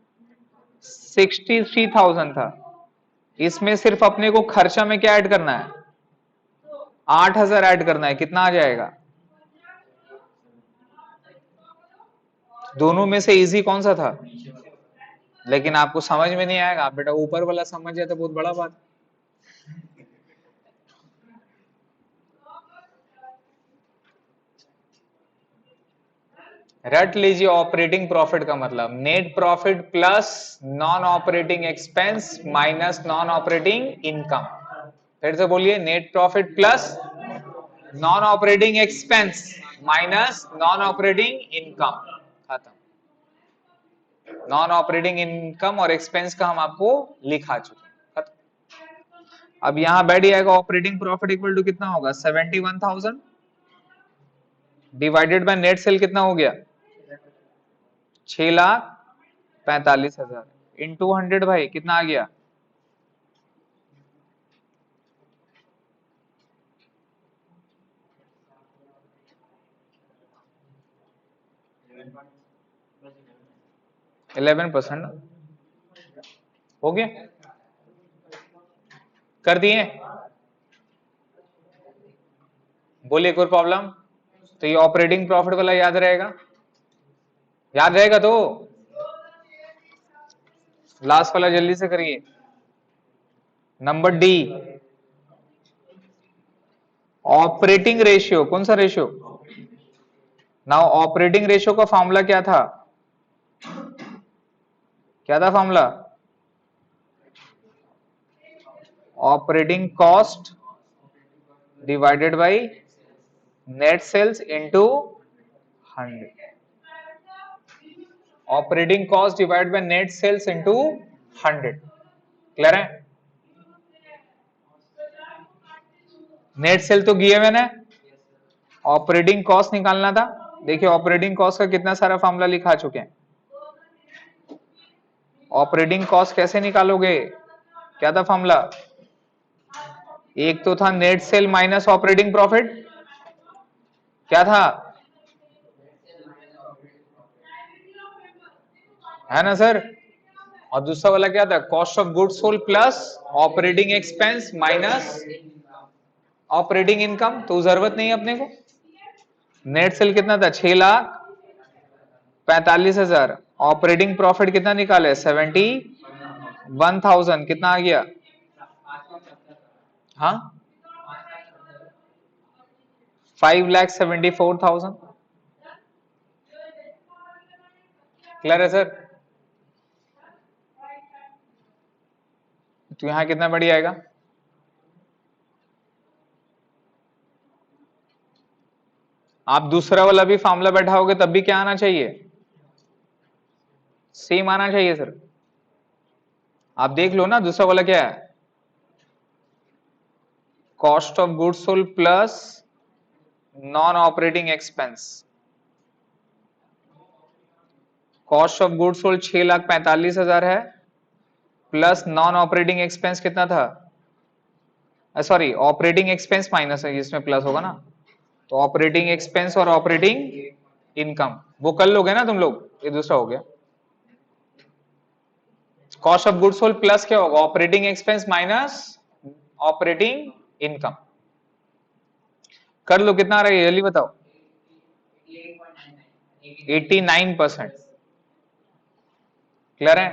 63,000 था। इसमें सिर्फ अपने को खर्चा में क्या ऐड करना है? 8,000 ऐड करना है। कितना आ जाएगा? दोनों में से इजी कौन सा था? लेकिन आपको समझ में नहीं आएगा। आप बेटा ऊपर वाला समझ जाए तो बहुत बड़ा बात। रट लीजिए ऑपरेटिंग प्रॉफिट का मतलब net profit plus non operating expense minus non operating income. फिर से बोलिए, net profit plus non operating expense minus non operating income. खत्म। नॉन ऑपरेटिंग इनकम और एक्सपेंस का हम आपको लिखा चुके हैं। खत्म। अब यहां बैठ जाएगा ऑपरेटिंग प्रॉफिट इक्वल टू कितना होगा? 71,000 डिवाइडेड बाय नेट सेल कितना हो गया? 6,45,000 इंटू 100 भाई कितना आ गया? इलेवन परसेंट हो गया। कर दिए? बोलिए कोई प्रॉब्लम? तो ये ऑपरेटिंग प्रॉफिट वाला याद रहेगा? याद रहेगा तो लास्ट वाला जल्दी से करिए। Number D, operating ratio. कौन सा रेशियो? नाउ ऑपरेटिंग रेशियो का फॉर्मूला क्या था? क्या था formula? Operating cost divided by net sales into 100। Operating cost divide by net sales into 100। Clear है? नेट सेल तो गिवे मैंने, ऑपरेटिंग कॉस्ट निकालना था। देखिए ऑपरेटिंग कॉस्ट का कितना सारा फॉर्मूला लिखा चुके हैं। ऑपरेटिंग कॉस्ट कैसे निकालोगे? क्या था फॉर्मूला? एक तो था net sale minus operating profit. क्या था? है ना सर? और दूसरा वाला क्या था? Cost of goods sold plus operating expense minus operating income. तो जरूरत नहीं है अपने को। नेट सेल कितना था? 6,45,000। ऑपरेटिंग प्रॉफिट कितना निकाले? 71,000। कितना आ गया? हाँ, 5,74,000। क्लियर है सर? तो यहां कितना बढ़ जाएगा? आप दूसरा वाला भी फॉर्मूला बैठाओगे तब भी क्या आना चाहिए, सेम आना चाहिए सर। आप देख लो ना दूसरा वाला क्या है, cost of goods sold plus non operating expense. Cost of goods sold 6,45,000 है, प्लस नॉन ऑपरेटिंग एक्सपेंस कितना था, सॉरी ऑपरेटिंग एक्सपेंस माइनस है, इसमें प्लस होगा ना, तो ऑपरेटिंग एक्सपेंस और ऑपरेटिंग इनकम वो कर लोगे ना तुम लोग, ये दूसरा हो गया। Cost of goods sold plus क्या होगा, operating expense minus operating income. कर लो, कितना आ रहा है जल्दी बताओ, 89%। क्लियर है।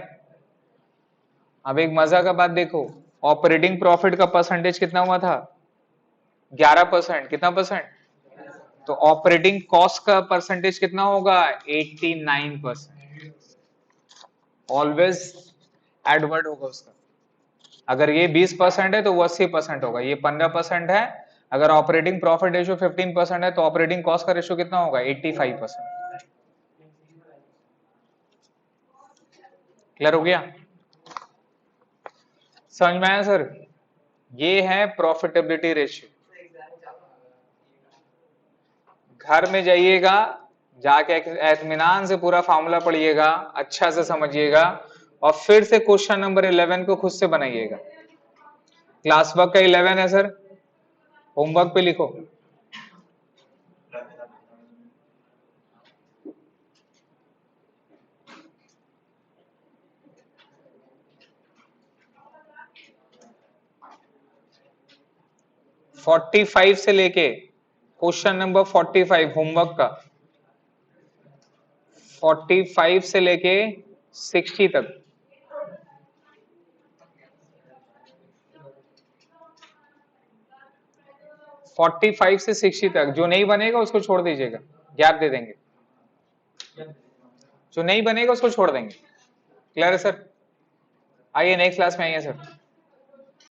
अब एक मजा का बात देखो, ऑपरेटिंग प्रॉफिट का परसेंटेज कितना हुआ था, 11%। कितना परसेंट, तो ऑपरेटिंग कॉस्ट का परसेंटेज कितना होगा, 89%। ऑलवेज एडवर्ड होगा उसका। अगर ये 20% है तो वो 80% होगा, ये 15% है। अगर ऑपरेटिंग प्रॉफिट रेशियो 15% है तो ऑपरेटिंग कॉस्ट का रेशियो कितना होगा, 85%। क्लियर हो गया, समझ में आया सर। ये है प्रॉफिटेबिलिटी रेशियो। घर में जाइएगा, जाके इत्मीनान से पूरा फार्मूला पढ़िएगा, अच्छा से समझिएगा, और फिर से क्वेश्चन नंबर 11 को खुद से बनाइएगा। क्लास वर्क का 11 है सर, होमवर्क पे लिखो। फोर्टी 45 से लेके क्वेश्चन नंबर 45 होमवर्क का, 45 से लेके 60 तक। फोर्टी 45 से 60 तक, जो नहीं बनेगा उसको छोड़ दीजिएगा, गैप दे देंगे। जो नहीं बनेगा उसको छोड़ देंगे। क्लियर है सर। आइए नेक्स्ट क्लास में आइए सर।